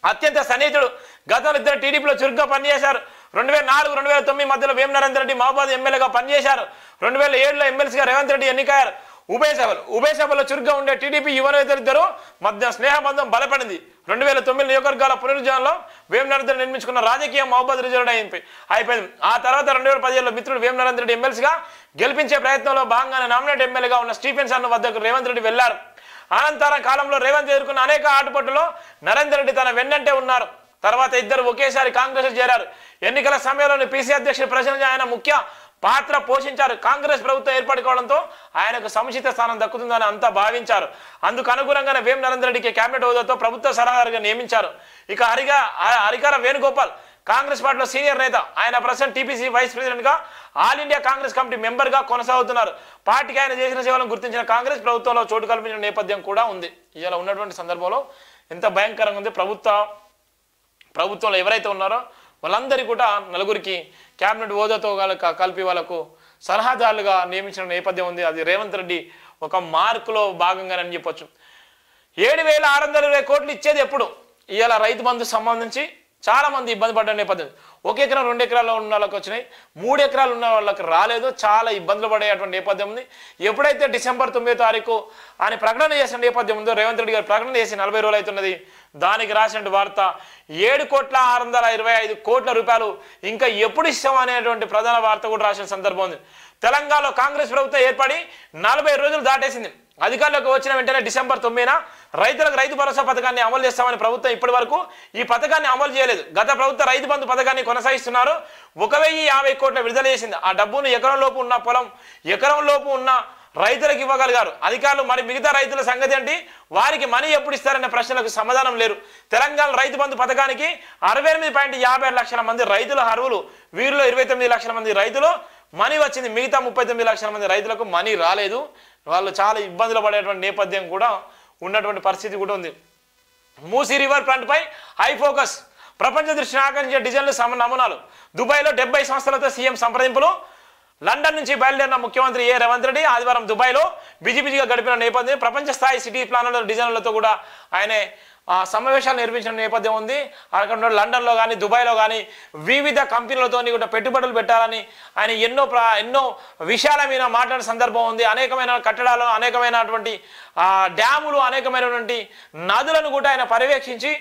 అత్యంత సన్నిహితుడు. గతంలో ఇద్దరు టీడీపీలో చురుగ్గా పనిచేశారు. 2004-2009 మధ్యలో వేం నరేందర్ రెడ్డి మహబాద్ ఎమ్మెల్యేగా పనిచేశారు. 2007లో ఎమ్మెల్సీగా రేవంత్ రెడ్డి ఎన్నికయ్యారు. ఉభయ సభలో చురుగ్గా ఉండే టీడీపీ యువ నేతలిద్దరూ మధ్య స్నేహబంధం బలపడింది. 2009 నియోజకవర్గాల పునరుజ్జీవనంలో వేం నరేందర్ రెడ్డి నిర్మించుకున్న రాజకీయ మహబాద్ రిజర్వ్ అయిపోయింది. ఆ తర్వాత 2017లో మిత్రుడు వేం నరేందర్ రెడ్డి ఎమ్మెల్సీగా గెలిపించే ప్రయత్నంలో భాగంగానే నామినేట్ ఎమ్మెల్యేగా ఉన్న స్టీఫెన్సన్ వద్దకు రేవంత్ రెడ్డి వెళ్లారు. అనంతరం కాలంలో రేవంత్ ఎదుర్కొన్న అనేక ఆటుపట్టులో నరేందర్ రెడ్డి తన వెన్నంటే ఉన్నారు. తర్వాత ఇద్దరు ఒకేసారి కాంగ్రెస్ చేరారు. ఎన్నికల సమయంలోని పీసీ అధ్యక్షుడు ప్రశ్నించి ఆయన ముఖ్య పాత్ర పోషించారు. కాంగ్రెస్ ప్రభుత్వం ఏర్పాటు కావడంతో ఆయనకు సముచిత స్థానం దక్కుతుందని అంతా భావించారు. అందుకు అనుగుణంగానే వేం నరేందర్ రెడ్డికి కేబినెట్ హోదాతో ప్రభుత్వ సలహాదారుగా నియమించారు. ఇక హరికర వేణుగోపాల్ కాంగ్రెస్ పార్టీలో సీనియర్ నేత. ఆయన ప్రస్తుతం టీపీసీ వైస్ ప్రెసిడెంట్గా ఆల్ ఇండియా కాంగ్రెస్ కమిటీ మెంబర్గా కొనసాగుతున్నారు. పార్టీకి ఆయన చేసిన సేవలను గుర్తించిన కాంగ్రెస్ ప్రభుత్వంలో చోటు కల్పించిన నేపథ్యం కూడా ఉంది. ఇలా ఉన్నటువంటి సందర్భంలో ఎంత భయంకరంగా ఉంది. ప్రభుత్వంలో ఎవరైతే ఉన్నారో వాళ్ళందరికీ కూడా నలుగురికి క్యాబినెట్ హోదాతో కలిపి వాళ్ళకు సలహాదారులుగా నియమించిన నేపథ్యం ఉంది. అది రేవంత్ రెడ్డి ఒక మార్కులో భాగంగానని చెప్పొచ్చు. 7,620 కోట్లు ఇచ్చేది ఎప్పుడు? ఇవాళ రైతు బంధు సంబంధించి చాలా మంది ఇబ్బంది పడ్డ నేపథ్యం. 1 ఎకరం 2 ఎకరాల్లో ఉన్న వాళ్ళకి వచ్చినాయి, 3 ఎకరాలు ఉన్న వాళ్ళకి రాలేదు. చాలా ఇబ్బందులు పడేటువంటి నేపథ్యం ఉంది. ఎప్పుడైతే డిసెంబర్ 9వ తారీఖు ఆయన ప్రకటన చేసిన నేపథ్యం ఉందో, రేవంత్ రెడ్డి గారు ప్రకటన చేసి 40 రోజులు అవుతున్నది. దానికి రాసిన వార్త 7,625 కోట్ల రూపాయలు ఇంకా ఎప్పుడు ఇస్తాం అనేటువంటి ప్రధాన వార్త కూడా రాసిన సందర్భం ఉంది. తెలంగాణలో కాంగ్రెస్ ప్రభుత్వం ఏర్పడి 40 రోజులు దాటేసింది. అధికారంలోకి వచ్చిన వెంటనే డిసెంబర్ 9న రైతులకు రైతు భరోసా పథకాన్ని అమలు చేస్తామని ప్రభుత్వం ఇప్పటి వరకు ఈ పథకాన్ని అమలు చేయలేదు. గత ప్రభుత్వ రైతు బంధు పథకాన్ని కొనసాగిస్తున్నారు. 1,050 కోట్ల విడుదల చేసింది. ఆ డబ్బును ఎకరంలోపు ఉన్న పొలం, ఎకరంలోపు ఉన్న రైతులకు ఇవ్వగలిగారు అధికారులు. మరి మిగతా రైతుల సంగతి ఏంటి? వారికి మనీ ఎప్పుడు ఇస్తారనే ప్రశ్నలకు సమాధానం లేరు. తెలంగాణ రైతు బంధు పథకానికి 68.56 లక్షల మంది రైతులు అర్హులు. వీరిలో 29 లక్షల మంది రైతులు మనీ వచ్చింది. మిగతా 39 లక్షల మంది రైతులకు మనీ రాలేదు. వాళ్ళు చాలా ఇబ్బందులు పడేటువంటి నేపథ్యం కూడా ఉన్నటువంటి పరిస్థితి కూడా ఉంది. మూసీ రివర్ ఫ్రంట్ పై హై ఫోకస్, ప్రపంచ దృష్టిని ఆకర్షించే డిజైన్లు నమూనాలు. దుబాయ్లో 70 సంస్థలతో సీఎం సంప్రదింపులు. లండన్ నుంచి బయలుదేరిన ముఖ్యమంత్రి రేవంత్ రెడ్డి ఆదివారం దుబాయ్లో బిజీగా గడిపిన నేపథ్యం ప్రపంచ స్థాయి సిటీ ప్లాన్ల డిజైన్లతో కూడా ఆయన సమావేశాలు నిర్వహించిన నేపథ్యం ఉంది. అక్కడ లండన్లో కానీ దుబాయ్లో కానీ వివిధ కంపెనీలతో కూడా పెట్టుబడులు పెట్టాలని ఆయన ఎన్నో విషయాల మీద మాట్లాడిన సందర్భం ఉంది. అనేకమైన కట్టడాలు, అనేకమైనటువంటి డ్యాములు, అనేకమైనటువంటి నదులను కూడా ఆయన పర్యవేక్షించి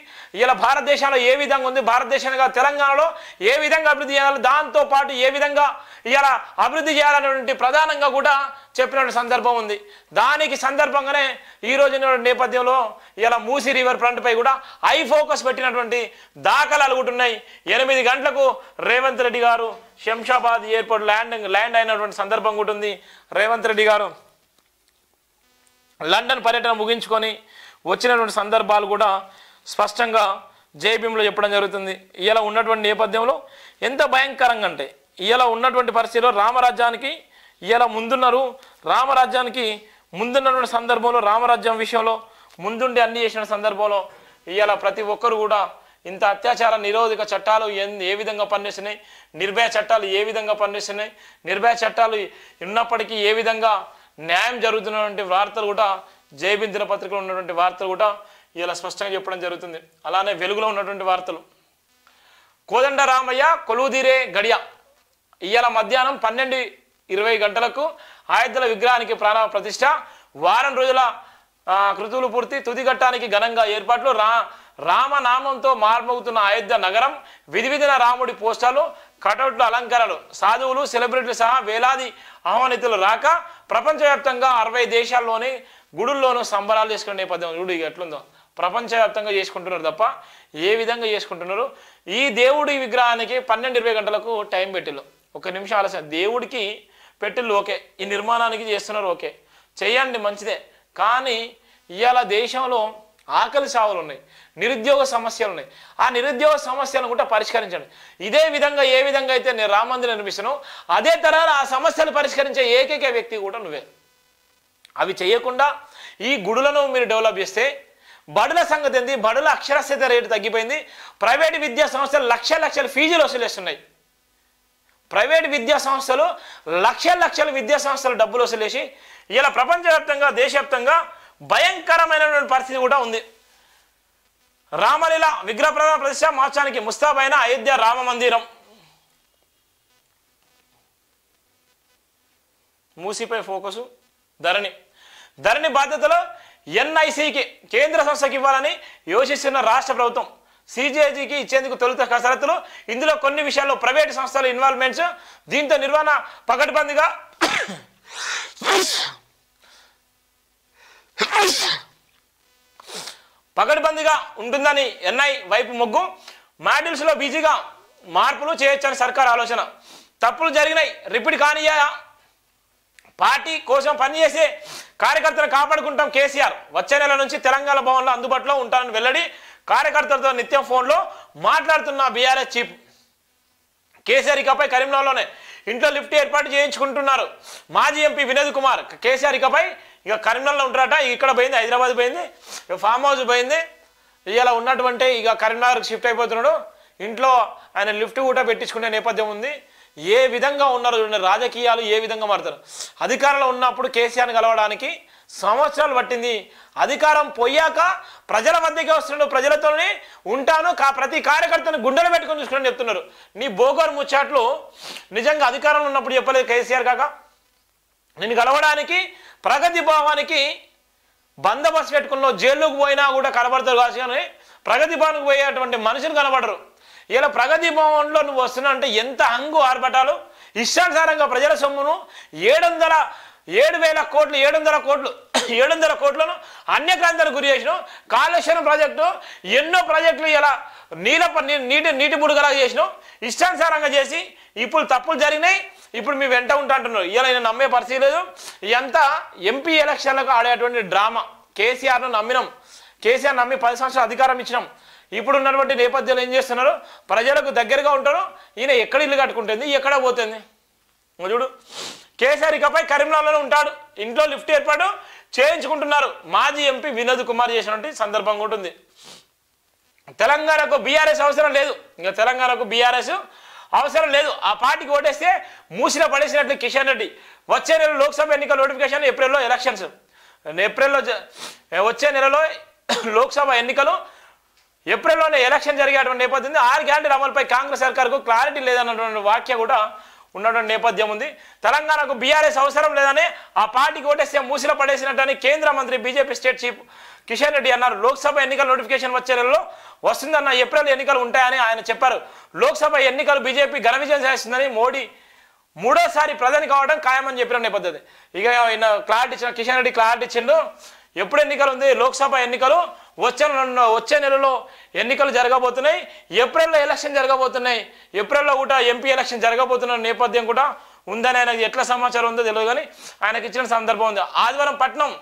ఇలా భారతదేశంలో ఏ విధంగా ఉంది, భారతదేశంగా తెలంగాణలో ఏ విధంగా అభివృద్ధి చేయాలి, దాంతోపాటు ఏ విధంగా ఇలా అభివృద్ధి చేయాలనేటువంటి ప్రధానంగా కూడా చెప్పిన సందర్భం ఉంది. దానికి సందర్భంగానే ఈరోజు నేపథ్యంలో ఇలా మూసీ రివర్ ఫ్రంట్ పై కూడా ఐ ఫోకస్ పెట్టినటువంటి దాఖలాలు కూడా ఉన్నాయి. 8 గంటలకు రేవంత్ రెడ్డి గారు శంషాబాద్ ఎయిర్పోర్ట్ ల్యాండ్ అయినటువంటి సందర్భం కూడా ఉంది. రేవంత్ రెడ్డి గారు లండన్ పర్యటన ముగించుకొని వచ్చినటువంటి సందర్భాలు కూడా స్పష్టంగా జేబీఎంలో చెప్పడం జరుగుతుంది. ఇలా ఉన్నటువంటి నేపథ్యంలో ఎంత భయంకరంగా అంటే ఇలా ఉన్నటువంటి పరిస్థితిలో రామరాజ్యానికి ఇలా ముందున్నటువంటి సందర్భంలో రామరాజ్యం విషయంలో ముందుండి అన్ని చేసిన సందర్భంలో ఇలా ప్రతి ఒక్కరు కూడా ఇంత అత్యాచార నిరోధక చట్టాలు ఏ విధంగా పనిచేస్తున్నాయి, నిర్భయ చట్టాలు ఏ విధంగా పనిచేస్తున్నాయి, నిర్భయ చట్టాలు ఉన్నప్పటికీ ఏ విధంగా న్యాయం జరుగుతున్నటువంటి వార్తలు కూడా జేబీ దినపత్రికలో ఉన్నటువంటి వార్తలు కూడా ఇలా స్పష్టంగా చెప్పడం జరుగుతుంది. అలానే వెలుగులో ఉన్నటువంటి వార్తలు కోదండరామయ్య కొలువుదీరే గడియ ఇవాళ మధ్యాహ్నం 12:20 గంటలకు అయోధ్యల విగ్రహానికి ప్రాణ ప్రతిష్ట, వారం రోజుల కృతువులు పూర్తి, తుదిఘట్టానికి ఘనంగా ఏర్పాట్లు, రామనామంతో మార్మోగుతున్న అయోధ్య నగరం, విధివిధిన రాముడి పోస్టర్లు, కటౌట్లు, అలంకరణలు, సాధువులు, సెలబ్రిటీలు సహా వేలాది ఆహ్వానితులు రాక ప్రపంచవ్యాప్తంగా 60 దేశాల్లోని గుడుల్లోనూ సంబరాలు చేసుకునే నేపథ్యం చూడు ఎట్లుందో. ప్రపంచవ్యాప్తంగా చేసుకుంటున్నారు తప్ప ఏ విధంగా చేసుకుంటున్నారు. ఈ దేవుడి విగ్రహానికి 12:20 గంటలకు టైం పెట్టిల్లు, 1 నిమిషం ఆలస్యం. దేవుడికి పెట్టిల్లు ఓకే, ఈ నిర్మాణానికి చేస్తున్నారు ఓకే, చేయండి మంచిదే. కానీ ఇవాళ దేశంలో ఆకలి సావులు ఉన్నాయి, నిరుద్యోగ సమస్యలు ఉన్నాయి. ఆ నిరుద్యోగ సమస్యలను కూడా పరిష్కరించండి. ఇదే విధంగా ఏ విధంగా అయితే నేను రామ మందిరం నిర్మిస్తానో అదే తరహా ఆ సమస్యలు పరిష్కరించే ఏకైక వ్యక్తి కూడా నువ్వే. అవి చేయకుండా ఈ గుడులను మీరు డెవలప్ చేస్తే బడుల సంగతి ఏంది? బడుల అక్షరాస్యత రేటు తగ్గిపోయింది. ప్రైవేటు విద్యా సంస్థలు లక్షల ఫీజులు వసూలేస్తున్నాయి. ప్రైవేటు విద్యా సంస్థలు లక్షల విద్యా సంస్థలు డబ్బులు వసూలేసి ఇలా ప్రపంచవ్యాప్తంగా దేశవ్యాప్తంగా భయంకరమైనటువంటి పరిస్థితి కూడా ఉంది. రామలీల విగ్రహ ప్రధాన ప్రతిష్ట మార్చానికి ముస్తాబైన అయోధ్య రామ మందిరం. మూసీపై ఫోకసు. ధరణి బాధ్యతలో ఎన్ఐసికి కేంద్ర సంస్థకి ఇవ్వాలని యోచిస్తున్న రాష్ట్ర ప్రభుత్వం. సిజేజీకి ఇచ్చేందుకు తొలుత కసరత్తులు. ఇందులో కొన్ని విషయాల్లో ప్రైవేటు సంస్థల ఇన్వాల్వ్మెంట్స్. దీంతో నిర్వహణ పకడ్బందీగా ఉంటుందని ఎన్ఐ వైపు మొగ్గు. మాడ్యూల్స్లో బిజీగా మార్పులు చేయొచ్చని సర్కార్ ఆలోచన. తప్పులు జరిగినాయి రిపీట్ కానియా? పార్టీ కోసం పనిచేసే కార్యకర్తలను కాపాడుకుంటాం కేసీఆర్. వచ్చే నెల నుంచి తెలంగాణ భవన్లో అందుబాటులో ఉంటానని వెల్లడి. కార్యకర్తలతో నిత్యం ఫోన్లో మాట్లాడుతున్న బీఆర్ఎస్ చీఫ్. కేసీఆర్ ఇకపై కరీంనగర్లోనే ఇంట్లో లిఫ్ట్ ఏర్పాటు చేయించుకుంటున్నారు. మాజీ ఎంపీ వినోద్ కుమార్ కేసీఆర్ ఇకపై ఇక కరీంనగర్లో ఉంటారట. ఇక్కడ పోయింది, హైదరాబాద్ పోయింది, ఫామ్ హౌస్ పోయింది. ఇలా ఉన్నటువంటి ఇక కరీంనగర్కి షిఫ్ట్ అయిపోతున్నాడు. ఇంట్లో ఆయన లిఫ్ట్ కూడా పెట్టించుకునే నేపథ్యం ఉంది. ఏ విధంగా ఉన్నారు రాజకీయాలు, ఏ విధంగా మారుతారు. అధికారంలో ఉన్నప్పుడు కేసీఆర్ని కలవడానికి సంవత్సరాలు పట్టింది. అధికారం పోయాక ప్రజల మధ్యకి వస్తున్నాడు, ప్రజలతోనే ఉంటాను, ప్రతి కార్యకర్తను గుండెలు పెట్టుకొని చూసుకుని చెప్తున్నారు. నీ బోగోరు ముచ్చాట్లు నిజంగా అధికారంలో ఉన్నప్పుడు చెప్పలేదు కేసీఆర్ కాక. నేను కలవడానికి ప్రగతి భవనానికి బందోబస్తు పెట్టుకున్న జైల్లోకి పోయినా కూడా కనబడతారు కాదు, కానీ ప్రగతి భవన్కి పోయేటువంటి మనుషులు కనబడరు. ఇలా ప్రగతి భవన్లో నువ్వు వస్తున్నావు అంటే ఎంత హంగు ఆర్భటాలు. ఇష్టానుసారంగా ప్రజల సొమ్మును 7,000 కోట్లు 700 కోట్లను అన్యక్రాంతానికి గురి చేసినావు. కాళేశ్వరం ప్రాజెక్టు ఎన్నో ప్రాజెక్టులు ఇలా నీటి బుడగలా చేసినావు. ఇష్టానుసారంగా చేసి ఇప్పుడు తప్పులు జరిగినాయి. ఇప్పుడు మీ వెంట ఉంటా అంటున్నారు. ఇలా నేను నమ్మే పరిస్థితి లేదు. ఇదంతా ఎంపీ ఎలక్షన్లకు ఆడేటువంటి డ్రామా. కేసీఆర్ను నమ్మినాం, కేసీఆర్ నమ్మి 10 సంవత్సరాలు అధికారం ఇచ్చినాం. ఇప్పుడు ఉన్నటువంటి నేపథ్యంలో ఏం చేస్తున్నారు? ప్రజలకు దగ్గరగా ఉంటారు. ఈయన ఎక్కడ ఇల్లు కట్టుకుంటుంది, ఎక్కడ పోతుంది చూడు. కేసీఆర్ ఇకపై కరీంనగర్లోనే ఉంటాడు. ఇంట్లో లిఫ్ట్ ఏర్పాటు చేయించుకుంటున్నారు. మాజీ ఎంపీ వినోద్ కుమార్ చేసినటువంటి సందర్భంగా ఉంటుంది. తెలంగాణకు బీఆర్ఎస్ అవసరం లేదు. ఇంకా తెలంగాణకు బీఆర్ఎస్ అవసరం లేదు. ఆ పార్టీకి ఓటేస్తే మూసిలో పడేసినట్లు కిషన్ రెడ్డి. వచ్చే నెల లోక్సభ ఎన్నికల నోటిఫికేషన్, ఏప్రిల్లో ఎలక్షన్స్, ఏప్రిల్లో వచ్చే నెలలో లోక్సభ ఎన్నికలు, ఏప్రిల్లోనే ఎలక్షన్ జరిగేటువంటి నేపథ్యం ఉంది. 6 గ్యారెంటీల అమలుపై కాంగ్రెస్ సర్కార్కు క్లారిటీ లేదన్నటువంటి వాక్య కూడా ఉన్నటువంటి నేపథ్యం ఉంది. తెలంగాణకు బీఆర్ఎస్ అవసరం లేదని ఆ పార్టీకి ఓటేస్తే మూసిలో పడేసినట్టని కేంద్ర మంత్రి BJP state chief Kishan Reddy అన్నారు. లోక్సభ ఎన్నికల నోటిఫికేషన్ వచ్చే నెలలో వస్తుందన్న, ఏప్రిల్ ఎన్నికలు ఉంటాయని ఆయన చెప్పారు. లోక్సభ ఎన్నికలు బీజేపీ ఘన విజయం సాధిస్తుందని, మోడీ 3వ సారి ప్రధాని కావడం ఖాయమని చెప్పిన నేపథ్యం. ఇక ఆయన క్లారిటీ ఇచ్చిన కిషన్ రెడ్డి క్లారిటీ ఇచ్చిండు. ఎప్పుడు ఎన్నికలు ఉంది? లోక్సభ ఎన్నికలు వచ్చే నెలలో ఎన్నికలు జరగబోతున్నాయి. ఏప్రిల్లో ఎలక్షన్ జరగబోతున్నాయి. ఏప్రిల్లో కూడా ఎంపీ ఎలక్షన్ జరగబోతున్న నేపథ్యం కూడా ఉందని ఆయనకి ఎట్లా సమాచారం ఉందో తెలియదు, కానీ ఆయనకి ఇచ్చిన సందర్భం ఉంది. ఆదివారం పట్నం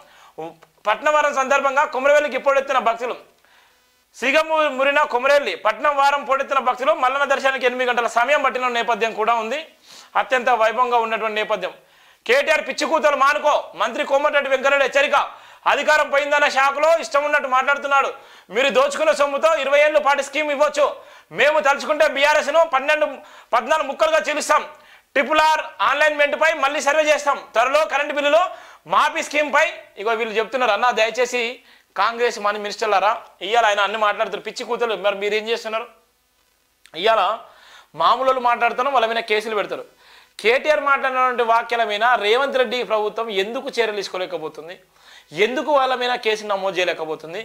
సందర్భంగా కొమరవెల్లికి పోటెత్తిన భక్తులు, సిగమురిన కొమరవెల్లి పట్నం వారం పోటెత్తిన భక్తులు మల్లన్న దర్శనానికి 8 గంటల సమయం పట్టిన నేపథ్యం కూడా ఉంది. అత్యంత వైభవంగా ఉన్నటువంటి నేపథ్యం. కేటీఆర్ పిచ్చి కూతలు మానుకో, మంత్రి కోమటిరెడ్డి వెంకటరెడ్డి హెచ్చరిక. అధికారం పోయిందన్న షాకులో ఇష్టం ఉన్నట్టు మాట్లాడుతున్నాడు. మీరు దోచుకున్న సొమ్ముతో 20 ఏళ్ల పాటు స్కీమ్ ఇవ్వచ్చు. మేము తలుచుకుంటే బీఆర్ఎస్ను 14 ముక్కలుగా చీలుస్తాం. RRR ఆన్లైన్మెంట్పై మళ్ళీ సర్వే చేస్తాం. త్వరలో కరెంటు బిల్లులో మాఫీ స్కీమ్పై. ఇగో వీళ్ళు చెప్తున్నారు, అన్న దయచేసి కాంగ్రెస్ మన మినిస్టర్లారా, ఇవాళ ఆయన అన్ని మాట్లాడుతున్నారు పిచ్చి కూతురు. మరి మీరు ఏం చేస్తున్నారు? ఇవాళ మామూలు మాట్లాడుతున్నాం, వాళ్ళ మీద కేసులు పెడతారు. కేటీఆర్ మాట్లాడినటువంటి వాక్యాల మీద రేవంత్ రెడ్డి ప్రభుత్వం ఎందుకు చర్యలు తీసుకోలేకపోతుంది? ఎందుకు వాళ్ళ మీద కేసు నమోదు చేయలేకపోతుంది?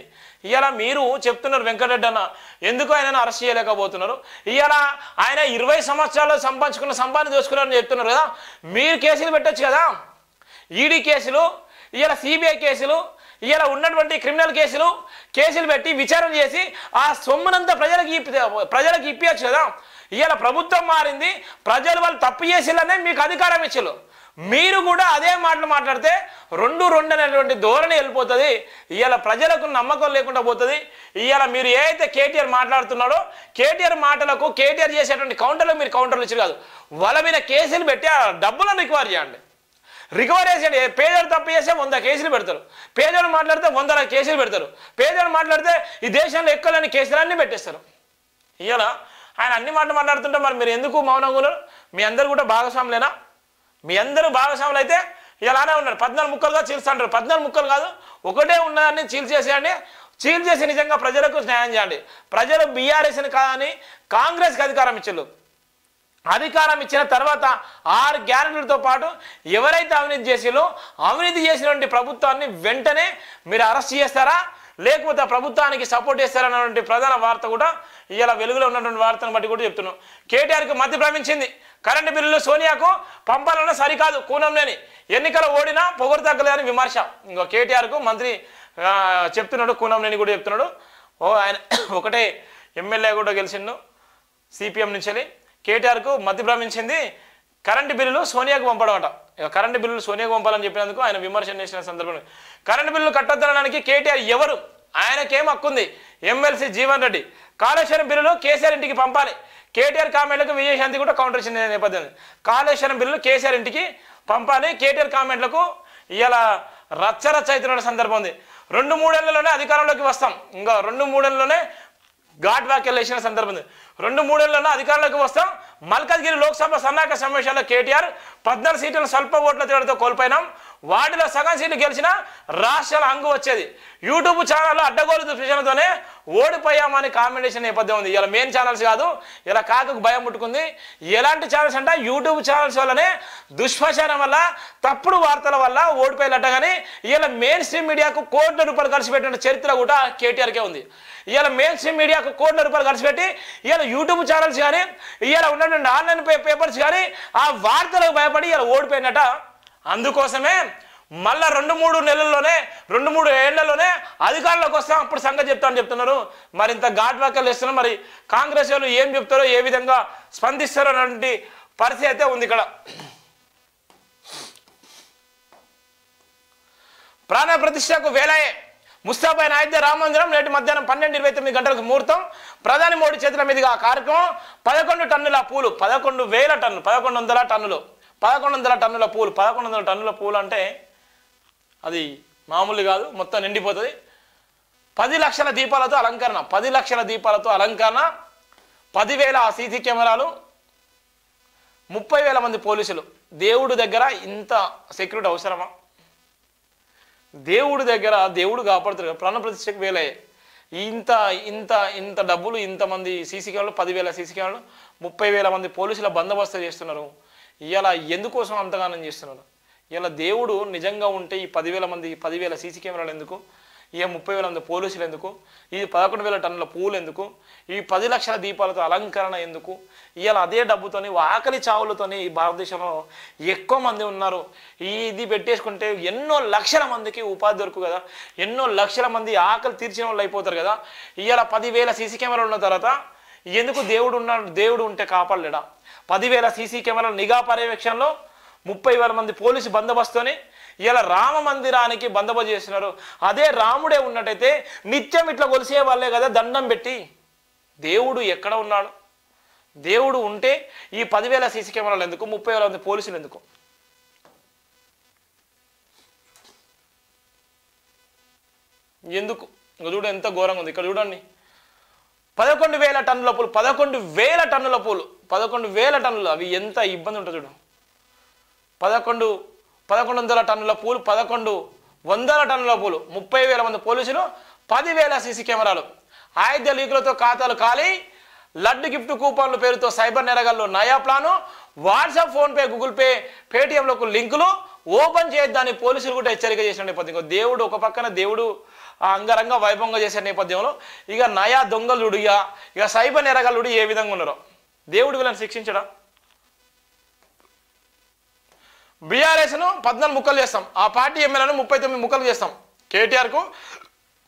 ఇవాళ మీరు చెప్తున్నారు వెంకటరెడ్డి అన్న, ఎందుకు ఆయనను అరెస్ట్ చేయలేకపోతున్నారు? ఇవాళ ఆయన 20 సంవత్సరాలు సంపాదన దోచుకున్నారని చెప్తున్నారు కదా, మీరు కేసులు పెట్టచ్చు కదా. ఈడీ కేసులు, ఇవాళ సిబిఐ కేసులు, ఇవాళ ఉన్నటువంటి క్రిమినల్ కేసులు పెట్టి విచారణ చేసి ఆ సొమ్మునంతా ప్రజలకు ఇప్పించచ్చు కదా. ఇవాళ ప్రభుత్వం మారింది, ప్రజలు వాళ్ళు తప్పు చేసిల్లనే మీకు అధికారం ఇచ్చారు. మీరు కూడా అదే మాటలు మాట్లాడితే 2-2 అనేటువంటి ధోరణి వెళ్ళిపోతుంది. ఇవాళ ప్రజలకు నమ్మకం లేకుండా పోతుంది. ఇవాళ మీరు ఏదైతే కేటీఆర్ మాట్లాడుతున్నాడో, కేటీఆర్ మాటలకు కేటీఆర్ చేసేటువంటి కౌంటర్లకు మీరు కౌంటర్లు ఇచ్చారు కాదు, వాళ్ళ మీద కేసులు పెట్టి ఆ డబ్బులను రికవర్ చేయండి. రికవర్ చేసేయండి. పేదలు తప్పు చేస్తే 100 కేసులు పెడతారు. పేదలు మాట్లాడితే 100 కేసులు పెడతారు. పేదలు మాట్లాడితే ఈ దేశంలో ఎక్కలేని కేసులన్నీ పెట్టేస్తారు. ఇవాళ ఆయన అన్ని మాటలు మాట్లాడుతుంటే మరి మీరు ఎందుకు మౌనంగా ఉన్నారు? మీ అందరూ కూడా భాగస్వాములేనా? మీ అందరూ భాగస్వాములు అయితే ఇలానే ఉన్నారు. 14 ముక్కలుగా చీల్స్తుంటారు. 14 ముక్కలు కాదు, ఒకటే ఉన్నదాన్ని చీల్చేసేయండి. చీల్చేసి నిజంగా ప్రజలకు న్యాయం చేయండి. ప్రజలు బీఆర్ఎస్ని కానీ కాంగ్రెస్కి అధికారం ఇచ్చారు. అధికారం ఇచ్చిన తర్వాత 6 గ్యారెంటీలతో పాటు ఎవరైతే అవినీతి చేసిలో అవినీతి చేసినటువంటి ప్రభుత్వాన్ని వెంటనే మీరు అరెస్ట్ చేస్తారా, లేకపోతే ప్రభుత్వానికి సపోర్ట్ చేస్తారన్నటువంటి ప్రధాన వార్త కూడా ఇవాళ వెలుగులో ఉన్నటువంటి వార్తను బట్టి కూడా చెప్తున్నాం. కేటీఆర్కి మధ్య భ్రమించింది. కరెంటు బిల్లులు సోనియాకు పంపాలన్నా సరికాదు, కూనంలేని ఎన్నికలు ఓడినా పొగరు తగ్గలేదని విమర్శ. ఇంకో కేటీఆర్కు మంత్రి చెప్తున్నాడు, కూనంలేని కూడా చెప్తున్నాడు. ఆయన ఒకటే ఎమ్మెల్యే కూడా గెలిచిండు సిపిఎం నుంచి. కేటీఆర్కు మధ్య భ్రమించింది. కరెంటు బిల్లులు సోనియాకు పంపడం అట. కరెంటు బిల్లులు సోనియాకు పంపాలని చెప్పినందుకు ఆయన విమర్శ చేసిన సందర్భంలో కరెంటు బిల్లులు కట్టొద్దనడానికి కేటీఆర్ ఎవరు? ఆయనకేం హక్కుంది? ఎమ్మెల్సీ జీవన్ రెడ్డి. కాళేశ్వరం బిల్లులు కేసీఆర్ ఇంటికి పంపాలి. కేటీఆర్ కామెంట్లకు విజయశాంతి కూడా కౌంటర్ ఇచ్చిన నేపథ్యం. కాళేశ్వరం బిల్లులు కేసీఆర్ ఇంటికి పంపాలి. కేటీఆర్ కామెంట్లకు ఇలా రచ్చరచ్చ అవుతున్న సందర్భం ఉంది. 2-3 ఏళ్లలోనే అధికారంలోకి వస్తాం. ఇంకా 2-3 ఏళ్లలోనే ఘాట్ వ్యాఖ్యలు వేసిన సందర్భం ఉంది. 2-3 ఏళ్లలో అధికారంలోకి వస్తాం. మల్కాజ్గిరి లోక్సభ సన్నాహక సమావేశాల్లో కేటీఆర్ 14 సీట్లను స్వల్ప ఓట్ల తేడాతో కోల్పోయినాం. వాటిలో సగం సీట్లు గెలిచినా రాష్ట్రాల హంగు వచ్చేది. యూట్యూబ్ ఛానల్లో అడ్డగోలు సూచనతోనే ఓడిపోయామని కామెంటేషన్ నేపథ్యం ఉంది. ఇలా మెయిన్ ఛానల్స్ కాదు, ఇలా కాకకు భయం పుట్టుకుంది. ఎలాంటి ఛానల్స్ అంటే యూట్యూబ్ ఛానల్స్ వల్లనే దుష్ప్రచారం వల్ల, తప్పుడు వార్తల వల్ల ఓడిపోయేలట. కానీ ఇలా మెయిన్ స్ట్రీమ్ మీడియాకు కోట్ల రూపాయలు ఖర్చు పెట్టిన చరిత్ర కూడా కేటీఆర్కే ఉంది. ఇవాళ మెయిన్ స్ట్రీమ్ మీడియాకు కోట్ల రూపాయలు ఖర్చు పెట్టి ఇవాళ యూట్యూబ్ ఛానల్స్ కానీ ఇవాళ ఉన్నటువంటి ఆన్లైన్ పేపర్స్ కానీ ఆ వార్తలకు భయపడి ఇలా ఓడిపోయినట. అందుకోసమే మళ్ళా 2-3 నెలల్లోనే 2-3 ఏళ్లలోనే అధికారంలోకి వస్తాం, అప్పుడు సంగతి చెప్తామని చెప్తున్నారు. మరి ఇంత ఘాట్ వ్యాఖ్యలు ఇస్తున్నారు. మరి కాంగ్రెస్ వాళ్ళు ఏం చెప్తారో, ఏ విధంగా స్పందిస్తారో అన్నటువంటి పరిస్థితి అయితే ఉంది ఇక్కడ. ప్రాణ ప్రతిష్టకు వేలాయే ముస్తాఫా నాయుడు రామ మందిరం నేటి మధ్యాహ్నం 12:29 గంటలకు ముహూర్తం. ప్రధాని మోడీ చేతుల మీదుగా ఆ కార్యక్రమం. 11 టన్నుల పూలు, 11,000 టన్నులు, 1100 టన్నులు, 1100 టన్నుల పూలు. 1100 టన్నుల పూలు అంటే అది మామూలు కాదు, మొత్తం నిండిపోతుంది. 10 లక్షల దీపాలతో అలంకరణ, 10 లక్షల దీపాలతో అలంకరణ, 10,000 సీసీ కెమెరాలు, 30,000 మంది పోలీసులు. దేవుడు దగ్గర ఇంత సెక్యూరిటీ అవసరమా? దేవుడి దగ్గర దేవుడు కాపాడుతారు. ప్రాణ ప్రతిష్టకు వేలే. ఇంత ఇంత ఇంత డబ్బులు, ఇంతమంది సీసీ కెమెరాలు, 10,000 సీసీ కెమెరాలు, 30,000 మంది పోలీసుల బందోబస్తు చేస్తున్నారు. ఇలా ఎందుకోసం అంతగానం చేస్తున్నారు? ఇలా దేవుడు నిజంగా ఉంటే ఈ 10,000 మంది, 10,000 సీసీ కెమెరాలు ఎందుకు? ఈ 30,000 మంది పోలీసులు ఎందుకు? ఈ 11,000 టన్నుల పూలు ఎందుకు? ఈ 10 లక్షల దీపాలతో అలంకరణ ఎందుకు? ఇలా అదే డబ్బుతోని ఆకలి చావులతోని ఈ భారతదేశంలో ఎక్కువ మంది ఉన్నారు. ఇది పెట్టేసుకుంటే ఎన్నో లక్షల మందికి ఉపాధి దొరుకు కదా, ఎన్నో లక్షల మంది ఆకలి తీర్చిన వాళ్ళు అయిపోతారు కదా. ఇవాళ 10,000 సీసీ కెమెరాలు ఉన్న తర్వాత ఎందుకు దేవుడు ఉన్నాడు? దేవుడు ఉంటే కాపాడలేడా? 10,000 సీసీ కెమెరాల నిఘా పర్యవేక్షణలో 30,000 మంది పోలీసు బందోబస్తుని ఇలా రామ మందిరానికి బందోబస్తు చేస్తున్నారు. అదే రాముడే ఉన్నట్టయితే నిత్యం ఇట్లా కొలిసే వాళ్ళే కదా దండం పెట్టి. దేవుడు ఎక్కడ ఉన్నాడు? దేవుడు ఉంటే ఈ 10,000 సీసీ కెమెరాలు ఎందుకు? 30,000 మంది పోలీసులు ఎందుకు? ఎందుకు? ఇంకా చూడు ఎంత ఘోరంగా ఉంది. ఇక్కడ చూడండి, 11,000 టన్నుల పూలు, 11,000 టన్నుల పూలు, 11,000 టన్నులు. అవి ఎంత ఇబ్బంది ఉంటుంది చూడు. 1,100 టన్నుల పూలు, 1,100 టన్నుల పూలు, 30,000 మంది పోలీసులు, 10,000 సీసీ కెమెరాలు, ఆయుధ లీకులతో ఖాతాలు ఖాళీ, లడ్డు గిఫ్ట్ కూపన్ల పేరుతో సైబర్ నేరగాళ్ళు నయా plan, WhatsApp, PhonePe, Google Pay, పేటిఎంలకు లింకులు ఓపెన్ చేయొద్దని పోలీసులు కూడా హెచ్చరిక చేసిన నేపథ్యంలో దేవుడు ఒక పక్కన దేవుడు అంగరంగ వైభవంగా చేసే నేపథ్యంలో ఇక నయా దొంగలుడు ఇక సైబర్ నేరగాళ్ళు ఏ విధంగా ఉన్నారో దేవుడు వీళ్ళని శిక్షించడా? బీఆర్ఎస్ను 14 ముక్కలు చేస్తాం, ఆ పార్టీ ఎమ్మెల్యేను 39 ముక్కలు చేస్తాం. కేటీఆర్కు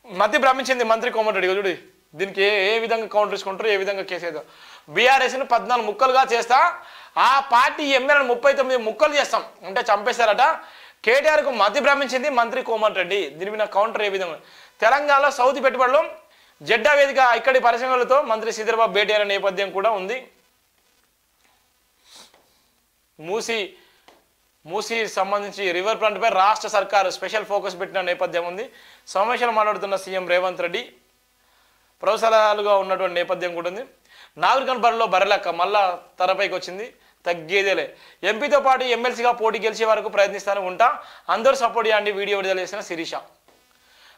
మతి భ్రమించింది మంత్రి కోమటిరెడ్డి. చూడు దీనికి ఏ విధంగా కౌంటర్ ఇచ్చుకుంటారు, ఏ విధంగా కేసు ఏదో. బీఆర్ఎస్ను 14 ముక్కలుగా చేస్తా, ఆ పార్టీ ఎమ్మెల్యేను 39 ముక్కలు చేస్తాం అంటే చంపేశారట. కేటీఆర్కు మతి భ్రమించింది మంత్రి కోమటిరెడ్డి. దీని మీద కౌంటర్ ఏ విధంగా? తెలంగాణలో సౌతి పెట్టుబడులు జెడ్డా వేదిక ఇక్కడి పరిశ్రమలతో మంత్రి శ్రీధర్బాబు భేటీ అయిన నేపథ్యం కూడా ఉంది. మూసీ సంబంధించి రివర్ ఫ్రంట్పై రాష్ట్ర సర్కారు స్పెషల్ ఫోకస్ పెట్టిన నేపథ్యం ఉంది. సమావేశంలో మాట్లాడుతున్న సీఎం రేవంత్ రెడ్డి ప్రొఫెసరాలుగా ఉన్నటువంటి నేపథ్యం కూడా ఉంది. నాగరికన్ బరిలో బర్రెలక్క మళ్ళా తెరపైకి వచ్చింది, తగ్గేదేలే. ఎంపీతో పాటు ఎమ్మెల్సీగా పోటీ గెలిచే వరకు ప్రయత్నిస్తాను ఉంటా, అందరూ సపోర్ట్ చేయండి వీడియో విడుదల చేసిన శిరీష.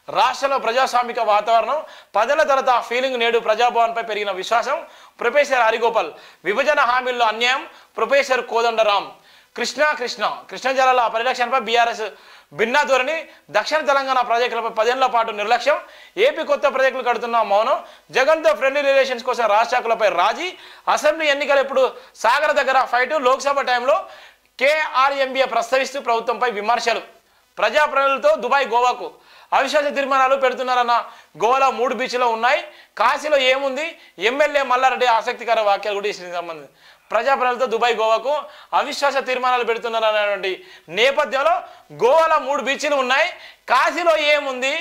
రాష్ట్రంలో ప్రజాస్వామిక వాతావరణం, పదేళ్ల తర్వాత ఫీలింగ్, నేడు ప్రజాభవన్పై పెరిగిన విశ్వాసం. ప్రొఫెసర్ హరిగోపాల్ విభజన హామీల్లో అన్యాయం. ప్రొఫెసర్ కోదండరాం కృష్ణ జలాల పరిరక్షణపై బీఆర్ఎస్ భిన్న ధోరణి. దక్షిణ తెలంగాణ ప్రాజెక్టులపై 10 ఏళ్ల పాటు నిర్లక్ష్యం. ఏపీ కొత్త ప్రాజెక్టులు కడుతున్న మౌనం. జగన్తో ఫ్రెండ్లీ రిలేషన్స్ కోసం రాష్ట్రాకులపై రాజీ. అసెంబ్లీ ఎన్నికలు ఇప్పుడు సాగర్ దగ్గర ఫైటు. లోక్సభ టైంలో కేఆర్ఎంబీఏ ప్రస్తావిస్తూ ప్రభుత్వంపై విమర్శలు. ప్రజాప్రతినిధులతో దుబాయ్ గోవాకు అవిశ్వాస తీర్మానాలు పెడుతున్నారన్న గోవాలో 3 బీచ్లు ఉన్నాయి. కాశీలో ఏముంది? ఎమ్మెల్యే మల్లారెడ్డి ఆసక్తికర వ్యాఖ్యలు కూడా ఇచ్చిన సంబంధం. ప్రజాప్రతినిధులతో దుబాయ్ గోవాకు అవిశ్వాస తీర్మానాలు పెడుతున్నారనేటువంటి నేపథ్యంలో గోవాలో 3 బీచ్లు ఉన్నాయి. కాశీలో ఏముంది?